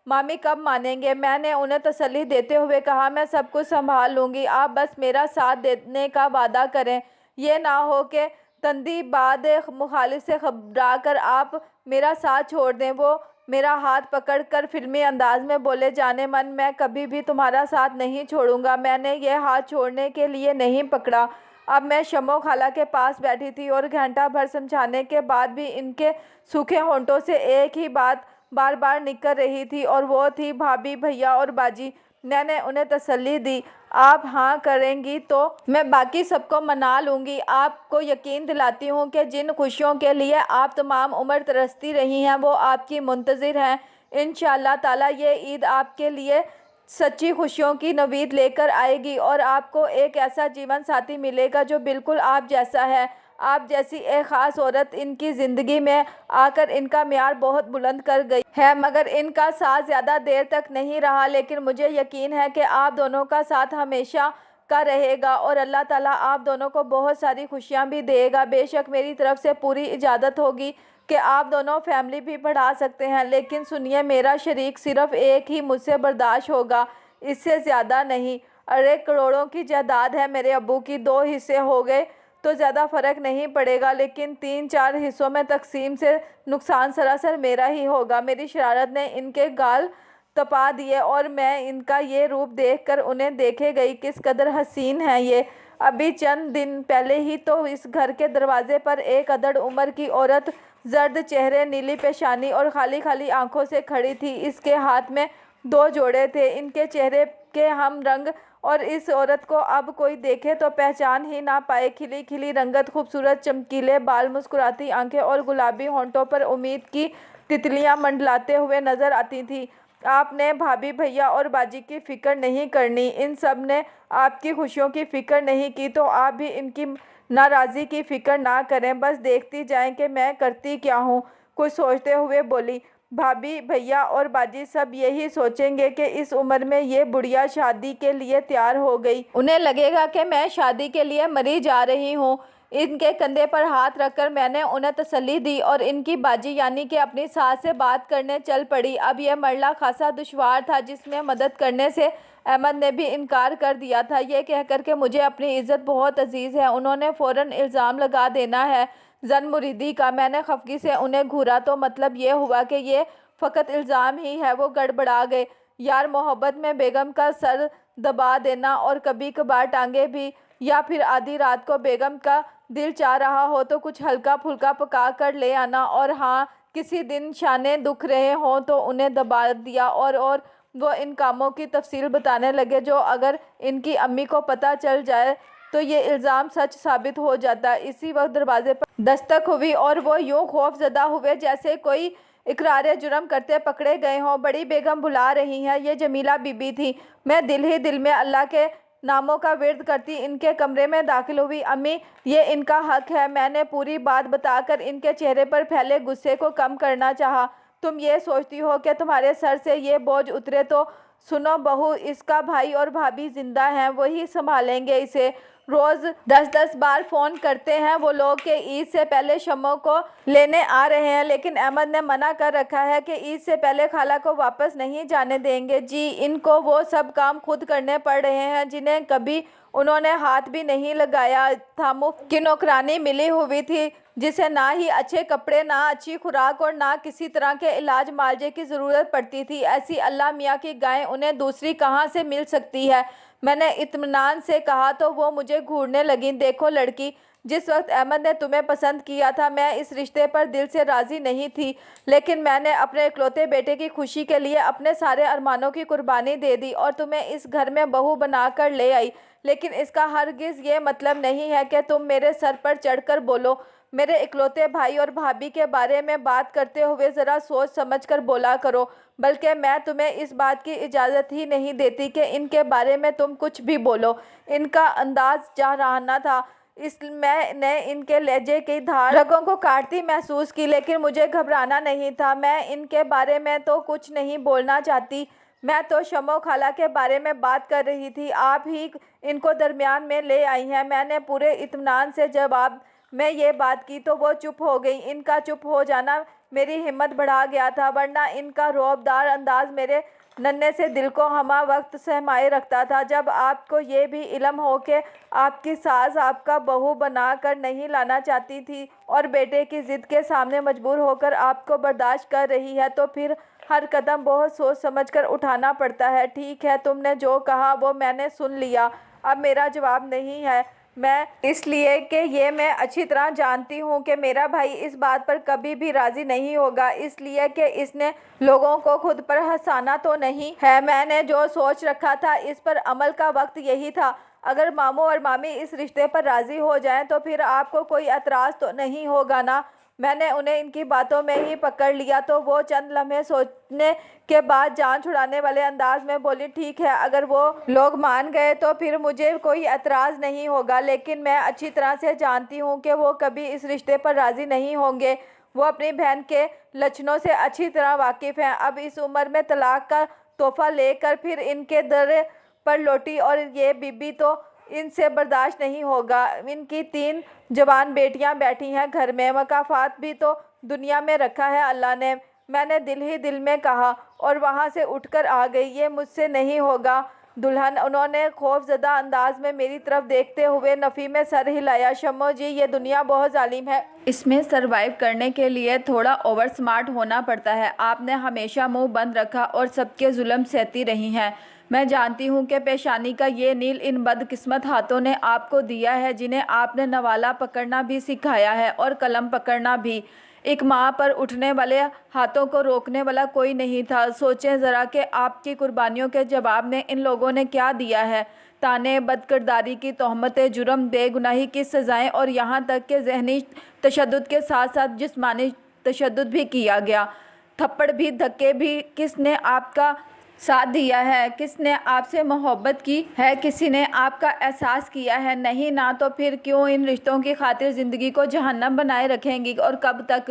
مامی کب مانیں گے؟ میں نے انہیں تسلی دیتے ہوئے کہا میں سب کچھ سنبھال لوں گی، آپ بس میرا ساتھ دینے کا وعدہ کریں۔ یہ نہ ہو کہ تندی بعد مخالف سے گھبرا کر آپ میرا ساتھ چھوڑ دیں۔ وہ میرا ہاتھ پکڑ کر فلمی انداز میں بولے جانے من میں کبھی بھی تمہارا ساتھ نہیں چھوڑوں گا۔ میں نے یہ ہاتھ چھوڑنے کے لیے نہیں پکڑا۔ اب میں شمو خالہ کے پاس بیٹھی تھی اور گھنٹہ بھر سمجھانے کے بعد بھی ان کے سوکھے ہونٹوں سے ایک ہی بات بار بار نکل رہی تھی، اور وہ تھی بھابھی، بھیا اور باجی۔ میں نے انہیں تسلی دی، آپ ہاں کریں گی تو میں باقی سب کو منا لوں گی۔ آپ کو یقین دلاتی ہوں کہ جن خوشیوں کے لیے آپ تمام عمر ترستی رہی ہیں وہ آپ کی منتظر ہیں۔ انشاءاللہ تعالیٰ یہ عید آپ کے لیے سچی خوشیوں کی نوید لے کر آئے گی، اور آپ کو ایک ایسا جیون ساتھی ملے گا جو بالکل آپ جیسا ہے۔ آپ جیسی ایک خاص عورت ان کی زندگی میں آ کر ان کا معیار بہت بلند کر گئی ہے، مگر ان کا ساتھ زیادہ دیر تک نہیں رہا، لیکن مجھے یقین ہے کہ آپ دونوں کا ساتھ ہمیشہ کا رہے گا، اور اللہ تعالیٰ آپ دونوں کو بہت ساری خوشیاں بھی دے گا۔ بے شک میری طرف سے پوری اجازت ہوگی کہ آپ دونوں فیملی بھی بڑھا سکتے ہیں، لیکن سنیے، میرا شریک صرف ایک ہی مجھ سے برداشت ہوگا، اس سے زیادہ نہیں۔ ارے کروڑوں کی جائیداد ہے میرے ابو کی، 2 حصے ہو گئے تو زیادہ فرق نہیں پڑے گا، لیکن 3-4 حصوں میں تقسیم سے نقصان سراسر میرا ہی ہوگا۔ میری شرارت نے ان کے گال تپا دیے، اور میں ان کا یہ روپ دیکھ کر انہیں دیکھے گئی، کس قدر حسین ہیں یہ۔ ابھی چند دن پہلے ہی تو اس گھر کے دروازے پر ایک ادھڑ عمر کی عورت، زرد چہرے، نیلی پیشانی اور خالی خالی آنکھوں سے کھڑی تھی۔ اس کے ہاتھ میں 2 جوڑے تھے، ان کے چہرے کے ہم رنگ، اور اس عورت کو اب کوئی دیکھے تو پہچان ہی نہ پائے۔ کھلی کھلی رنگت، خوبصورت چمکیلے بال، مسکراتی آنکھیں اور گلابی ہونٹوں پر امید کی تتلیاں منڈلاتے ہوئے نظر آتی تھیں۔ آپ نے بھابھی، بھیا اور باجی کی فکر نہیں کرنی، ان سب نے آپ کی خوشیوں کی فکر نہیں کی، تو آپ بھی ان کی ناراضی کی فکر نہ کریں، بس دیکھتی جائیں کہ میں کرتی کیا ہوں۔ کچھ سوچتے ہوئے بولی، بھابھی، بھیا اور باجی سب یہی سوچیں گے کہ اس عمر میں یہ بڑھیا شادی کے لیے تیار ہو گئی، انہیں لگے گا کہ میں شادی کے لیے مری جا رہی ہوں۔ ان کے کندھے پر ہاتھ رکھ کر میں نے انہیں تسلی دی اور ان کی باجی یعنی کہ اپنی ساس سے بات کرنے چل پڑی۔ اب یہ مرحلہ خاصا دشوار تھا جس میں مدد کرنے سے احمد نے بھی انکار کر دیا تھا، یہ کہہ کر کہ مجھے اپنی عزت بہت عزیز ہے، انہوں نے فوراً الزام لگا دینا ہے زن مریدی کا۔ میں نے خفگی سے انہیں گھورا تو مطلب یہ ہوا کہ یہ فقط الزام ہی ہے۔ وہ گڑبڑا گئے۔ یار محبت میں بیگم کا سر دبا دینا اور کبھی کبھار ٹانگیں بھی، یا پھر آدھی رات کو بیگم کا دل چاہ رہا ہو تو کچھ ہلکا پھلکا پکا کر لے آنا، اور ہاں کسی دن شانے دکھ رہے ہوں تو انہیں دبا دیا، اور وہ ان کاموں کی تفصیل بتانے لگے جو اگر ان کی امی کو پتہ چل جائے تو یہ الزام سچ ثابت ہو جاتا۔ اسی وقت دروازے پر دستک ہوئی اور وہ یوں خوف زدہ ہوئے جیسے کوئی اقرار جرم کرتے پکڑے گئے ہوں۔ بڑی بیگم بلا رہی ہیں، یہ جمیلہ بی بی تھی۔ میں دل ہی دل میں اللہ کے ناموں کا ورد کرتی ان کے کمرے میں داخل ہوئی۔ امی یہ ان کا حق ہے، میں نے پوری بات بتا کر ان کے چہرے پر پھیلے غصے کو کم کرنا چاہا۔ تم یہ سوچتی ہو کہ تمہارے سر سے یہ بوجھ اترے تو سنو بہو، اس کا بھائی اور بھابھی زندہ ہیں، وہی سنبھالیں گے اسے۔ روز 10 بار فون کرتے ہیں وہ لوگ کہ عید سے پہلے شمع کو لینے آ رہے ہیں، لیکن احمد نے منع کر رکھا ہے کہ عید سے پہلے خالہ کو واپس نہیں جانے دیں گے۔ جی ان کو وہ سب کام خود کرنے پڑ رہے ہیں جنہیں کبھی انہوں نے ہاتھ بھی نہیں لگایا تھا۔ مفت کی نوکرانی ملی ہوئی تھی جسے نہ ہی اچھے کپڑے، نہ اچھی خوراک اور نہ کسی طرح کے علاج معالجے کی ضرورت پڑتی تھی۔ ایسی اللہ میاں کی گائے انہیں دوسری کہاں سے مل سکتی ہے؟ میں نے اطمینان سے کہا تو وہ مجھے گھورنے لگیں۔ دیکھو لڑکی، جس وقت احمد نے تمہیں پسند کیا تھا میں اس رشتے پر دل سے راضی نہیں تھی، لیکن میں نے اپنے اکلوتے بیٹے کی خوشی کے لیے اپنے سارے ارمانوں کی قربانی دے دی اور تمہیں اس گھر میں بہو بنا کر لے آئی، لیکن اس کا ہرگز یہ مطلب نہیں ہے کہ تم میرے سر پر چڑھ کر بولو۔ میرے اکلوتے بھائی اور بھابھی کے بارے میں بات کرتے ہوئے ذرا سوچ سمجھ کر بولا کرو، بلکہ میں تمہیں اس بات کی اجازت ہی نہیں دیتی کہ ان کے بارے میں تم کچھ بھی بولو۔ ان کا انداز جارحانہ تھا، میں نے ان کے لہجے کی دھار رگوں کو کاٹتی محسوس کی، لیکن مجھے گھبرانا نہیں تھا۔ میں ان کے بارے میں تو کچھ نہیں بولنا چاہتی، میں تو شمع خالہ کے بارے میں بات کر رہی تھی، آپ ہی ان کو درمیان میں لے آئی ہیں۔ میں نے پورے اطمینان سے جواب میں یہ بات کی تو وہ چپ ہو گئی۔ ان کا چپ ہو جانا میری ہمت بڑھا گیا تھا، ورنہ ان کا رعب دار انداز میرے ننھے سے دل کو ہمہ وقت سہمائے رکھتا تھا۔ جب آپ کو یہ بھی علم ہو کہ آپ کی ساس آپ کا بہو بنا کر نہیں لانا چاہتی تھی اور بیٹے کی ضد کے سامنے مجبور ہو کر آپ کو برداشت کر رہی ہے، تو پھر ہر قدم بہت سوچ سمجھ کر اٹھانا پڑتا ہے۔ ٹھیک ہے، تم نے جو کہا وہ میں نے سن لیا، اب میرا جواب نہیں ہے، میں اس لیے کہ یہ میں اچھی طرح جانتی ہوں کہ میرا بھائی اس بات پر کبھی بھی راضی نہیں ہوگا، اس لیے کہ اس نے لوگوں کو خود پر ہنسانا تو نہیں ہے۔ میں نے جو سوچ رکھا تھا اس پر عمل کا وقت یہی تھا۔ اگر ماموں اور مامی اس رشتے پر راضی ہو جائیں تو پھر آپ کو کوئی اعتراض تو نہیں ہوگا نا؟ میں نے انہیں ان کی باتوں میں ہی پکڑ لیا تو وہ چند لمحے سوچنے کے بعد جان چھڑانے والے انداز میں بولی، ٹھیک ہے، اگر وہ لوگ مان گئے تو پھر مجھے کوئی اعتراض نہیں ہوگا، لیکن میں اچھی طرح سے جانتی ہوں کہ وہ کبھی اس رشتے پر راضی نہیں ہوں گے۔ وہ اپنی بہن کے لچھنوں سے اچھی طرح واقف ہیں۔ اب اس عمر میں طلاق کا تحفہ لے کر پھر ان کے در پر لوٹی، اور یہ بی بی تو ان سے برداشت نہیں ہوگا۔ ان کی 3 جوان بیٹیاں بیٹھی ہیں گھر میں، مکافات بھی تو دنیا میں رکھا ہے اللہ نے، میں نے دل ہی دل میں کہا، اور وہاں سے اٹھ کر آ گئی۔ یہ مجھ سے نہیں ہوگا دلہن، انہوں نے خوف زدہ انداز میں میری طرف دیکھتے ہوئے نفی میں سر ہلایا۔ شمع جی، یہ دنیا بہت ظالم ہے، اس میں سروائیو کرنے کے لیے تھوڑا اوور سمارٹ ہونا پڑتا ہے۔ آپ نے ہمیشہ منہ بند رکھا اور سب کے ظلم سہتی رہی ہیں۔ میں جانتی ہوں کہ پیشانی کا یہ نیل ان بدقسمت ہاتھوں نے آپ کو دیا ہے جنہیں آپ نے نوالہ پکڑنا بھی سکھایا ہے اور قلم پکڑنا بھی۔ ایک ماں پر اٹھنے والے ہاتھوں کو روکنے والا کوئی نہیں تھا۔ سوچیں ذرا کہ آپ کی قربانیوں کے جواب میں ان لوگوں نے کیا دیا ہے، طعنے، بد کرداری کی تہمتیں، جرم، بے گناہی کی سزائیں، اور یہاں تک کہ ذہنی تشدد کے ساتھ ساتھ جسمانی تشدد بھی کیا گیا، تھپڑ بھی، دھکے بھی۔ کس نے آپ کا ساتھ دیا ہے؟ کس نے آپ سے محبت کی ہے؟ کسی نے آپ کا احساس کیا ہے؟ نہیں نا، تو پھر کیوں ان رشتوں کی خاطر زندگی کو جہنم بنائے رکھیں گی؟ اور کب تک؟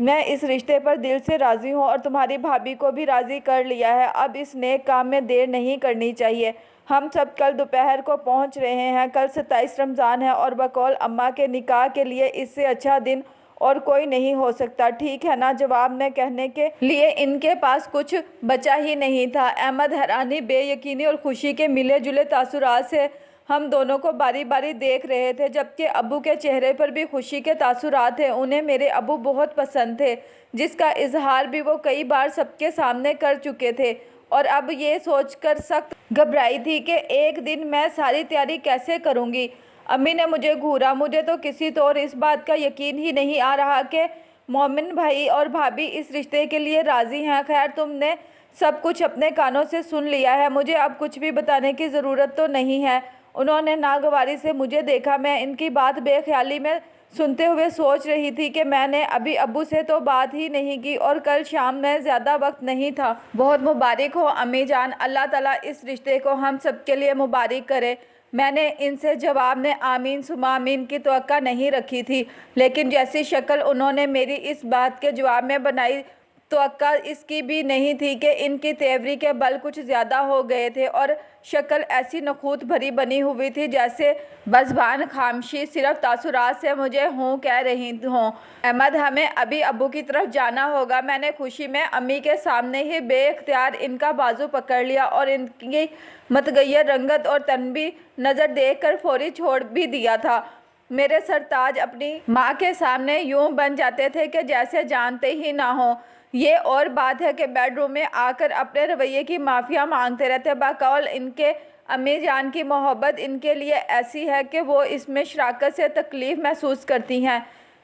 میں اس رشتے پر دل سے راضی ہوں اور تمہاری بھابھی کو بھی راضی کر لیا ہے۔ اب اس نیک کام میں دیر نہیں کرنی چاہیے۔ ہم سب کل دوپہر کو پہنچ رہے ہیں۔ کل 27 رمضان ہے اور بقول اماں کے نکاح کے لیے اس سے اچھا دن اور کوئی نہیں ہو سکتا، ٹھیک ہے نا؟ جواب میں کہنے کے لیے ان کے پاس کچھ بچا ہی نہیں تھا۔ احمد حیرانی، بے یقینی اور خوشی کے ملے جلے تاثرات سے ہم دونوں کو باری باری دیکھ رہے تھے، جبکہ ابو کے چہرے پر بھی خوشی کے تاثرات تھے۔ انہیں میرے ابو بہت پسند تھے، جس کا اظہار بھی وہ کئی بار سب کے سامنے کر چکے تھے، اور اب یہ سوچ کر سخت گھبرائی تھی کہ ایک دن میں ساری تیاری کیسے کروں گی۔ امی نے مجھے گھورا۔ مجھے تو کسی طور اس بات کا یقین ہی نہیں آ رہا کہ مومن بھائی اور بھابھی اس رشتے کے لیے راضی ہیں۔ خیر، تم نے سب کچھ اپنے کانوں سے سن لیا ہے، مجھے اب کچھ بھی بتانے کی ضرورت تو نہیں ہے۔ انہوں نے ناگواری سے مجھے دیکھا۔ میں ان کی بات بے خیالی میں سنتے ہوئے سوچ رہی تھی کہ میں نے ابھی ابو سے تو بات ہی نہیں کی اور کل شام میں زیادہ وقت نہیں تھا۔ بہت مبارک ہو امی جان، اللہ تعالیٰ اس رشتے کو ہم سب کے لیے مبارک کرے۔ میں نے ان سے جواب میں آمین ثم آمین کی توقع نہیں رکھی تھی، لیکن جیسی شکل انہوں نے میری اس بات کے جواب میں بنائی، توقع اس کی بھی نہیں تھی کہ ان کی تیوری کے بل کچھ زیادہ ہو گئے تھے اور شکل ایسی نخوت بھری بنی ہوئی تھی جیسے بزبان خاموشی صرف تاثرات سے مجھے ہوں کہہ رہی ہوں۔ احمد، ہمیں ابھی ابو کی طرف جانا ہوگا۔ میں نے خوشی میں امی کے سامنے ہی بے اختیار ان کا بازو پکڑ لیا اور ان کی متغیر رنگت اور تنبیہ نظر دیکھ کر فوری چھوڑ بھی دیا تھا۔ میرے سرتاج اپنی ماں کے سامنے یوں بن جاتے تھے کہ جیسے جانتے ہی نہ ہوں۔ یہ اور بات ہے کہ بیڈ روم میں آ کر اپنے رویے کی معافیا مانگتے رہتے۔ بقول ان کے امی جان کی محبت ان کے لیے ایسی ہے کہ وہ اس میں شراکت سے تکلیف محسوس کرتی ہیں۔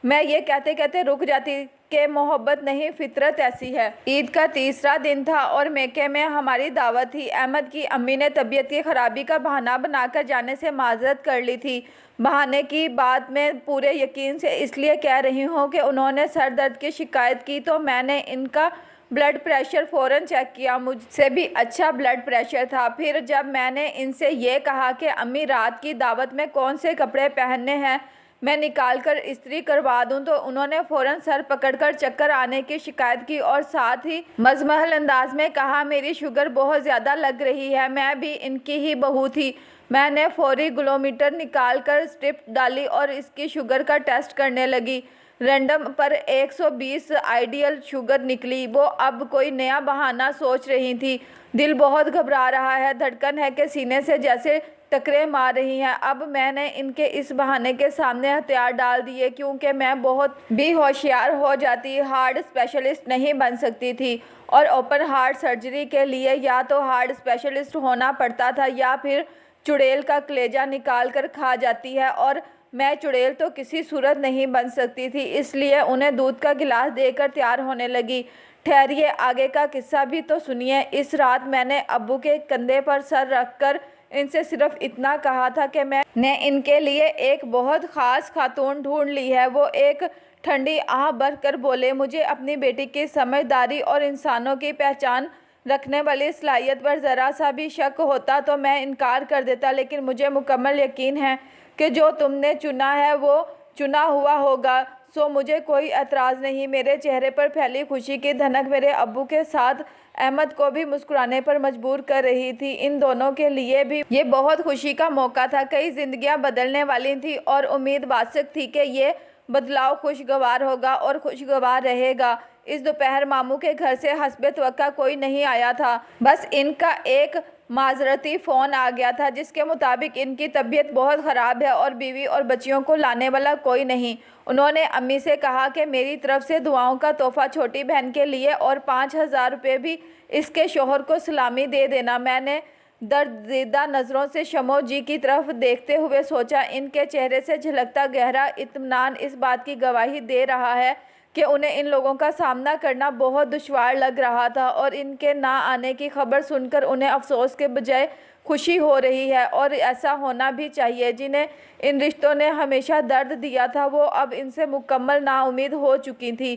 میں یہ کہتے کہتے رک جاتی کہ محبت نہیں، فطرت ایسی ہے۔ عید کا تیسرا دن تھا اور میکے میں ہماری دعوت تھی۔ احمد کی امی نے طبیعت کی خرابی کا بہانہ بنا کر جانے سے معذرت کر لی تھی۔ بہانے کی بات میں پورے یقین سے اس لیے کہہ رہی ہوں کہ انہوں نے سر درد کی شکایت کی تو میں نے ان کا بلڈ پریشر فوراً چیک کیا۔ مجھ سے بھی اچھا بلڈ پریشر تھا۔ پھر جب میں نے ان سے یہ کہا کہ امی رات کی دعوت میں کون سے کپڑے پہننے ہیں، میں نکال کر استری کروا دوں، تو انہوں نے فوراً سر پکڑ کر چکر آنے کی شکایت کی اور ساتھ ہی مزمحل انداز میں کہا میری شوگر بہت زیادہ لگ رہی ہے۔ میں بھی ان کی ہی بہو تھی۔ میں نے فوری گلومیٹر نکال کر اسٹرپ ڈالی اور اس کی شوگر کا ٹیسٹ کرنے لگی۔ رینڈم پر 120 آئیڈیل شوگر نکلی۔ وہ اب کوئی نیا بہانہ سوچ رہی تھی۔ دل بہت گھبرا رہا ہے، دھڑکن ہے کہ سینے سے جیسے ٹکریں مار رہی ہیں۔ اب میں نے ان کے اس بہانے کے سامنے ہتھیار ڈال دیے، کیونکہ میں بہت بھی ہوشیار ہو جاتی ہارٹ اسپیشلسٹ نہیں بن سکتی تھی، اور اوپن ہارٹ سرجری کے لیے یا تو ہارٹ اسپیشلسٹ ہونا پڑتا تھا یا پھر چڑیل کا کلیجہ نکال کر کھا جاتی ہے، اور میں چڑیل تو کسی صورت نہیں بن سکتی تھی۔ اس لیے انہیں دودھ کا گلاس دے کر تیار ہونے لگی۔ ٹھہریے، آگے کا قصہ بھی تو سنیے۔ اس رات میں نے ابو کے کندھے پر سر رکھ کر ان سے صرف اتنا کہا تھا کہ میں نے ان کے لیے ایک بہت خاص خاتون ڈھونڈ لی ہے۔ وہ ایک ٹھنڈی آہ بھر کر بولے۔ مجھے اپنی بیٹی کی سمجھداری اور انسانوں کی پہچان رکھنے والی صلاحیت پر ذرا سا بھی شک ہوتا تو میں انکار کر دیتا، لیکن مجھے مکمل یقین ہے کہ جو تم نے چنا ہے وہ چنا ہوا ہوگا، سو مجھے کوئی اعتراض نہیں۔ میرے چہرے پر پھیلی خوشی کی دھنک میرے ابو کے ساتھ احمد کو بھی مسکرانے پر مجبور کر رہی تھی۔ ان دونوں کے لیے بھی یہ بہت خوشی کا موقع تھا۔ کئی زندگیاں بدلنے والی تھیں اور امید واسق تھی کہ یہ بدلاؤ خوشگوار ہوگا اور خوشگوار رہے گا۔ اس دوپہر ماموں کے گھر سے حسب توقع کوئی نہیں آیا تھا۔ بس ان کا ایک معذرتی فون آ گیا تھا جس کے مطابق ان کی طبیعت بہت خراب ہے اور بیوی اور بچیوں کو لانے والا کوئی نہیں۔ انہوں نے امی سے کہا کہ میری طرف سے دعاؤں کا تحفہ چھوٹی بہن کے لیے اور 5000 روپے بھی اس کے شوہر کو سلامی دے دینا۔ میں نے دردزدہ نظروں سے شمو جی کی طرف دیکھتے ہوئے سوچا، ان کے چہرے سے جھلکتا گہرا اطمینان اس بات کی گواہی دے رہا ہے کہ انہیں ان لوگوں کا سامنا کرنا بہت دشوار لگ رہا تھا، اور ان کے نہ آنے کی خبر سن کر انہیں افسوس کے بجائے خوشی ہو رہی ہے، اور ایسا ہونا بھی چاہیے۔ جنہیں ان رشتوں نے ہمیشہ درد دیا تھا وہ اب ان سے مکمل نا امید ہو چکی تھی۔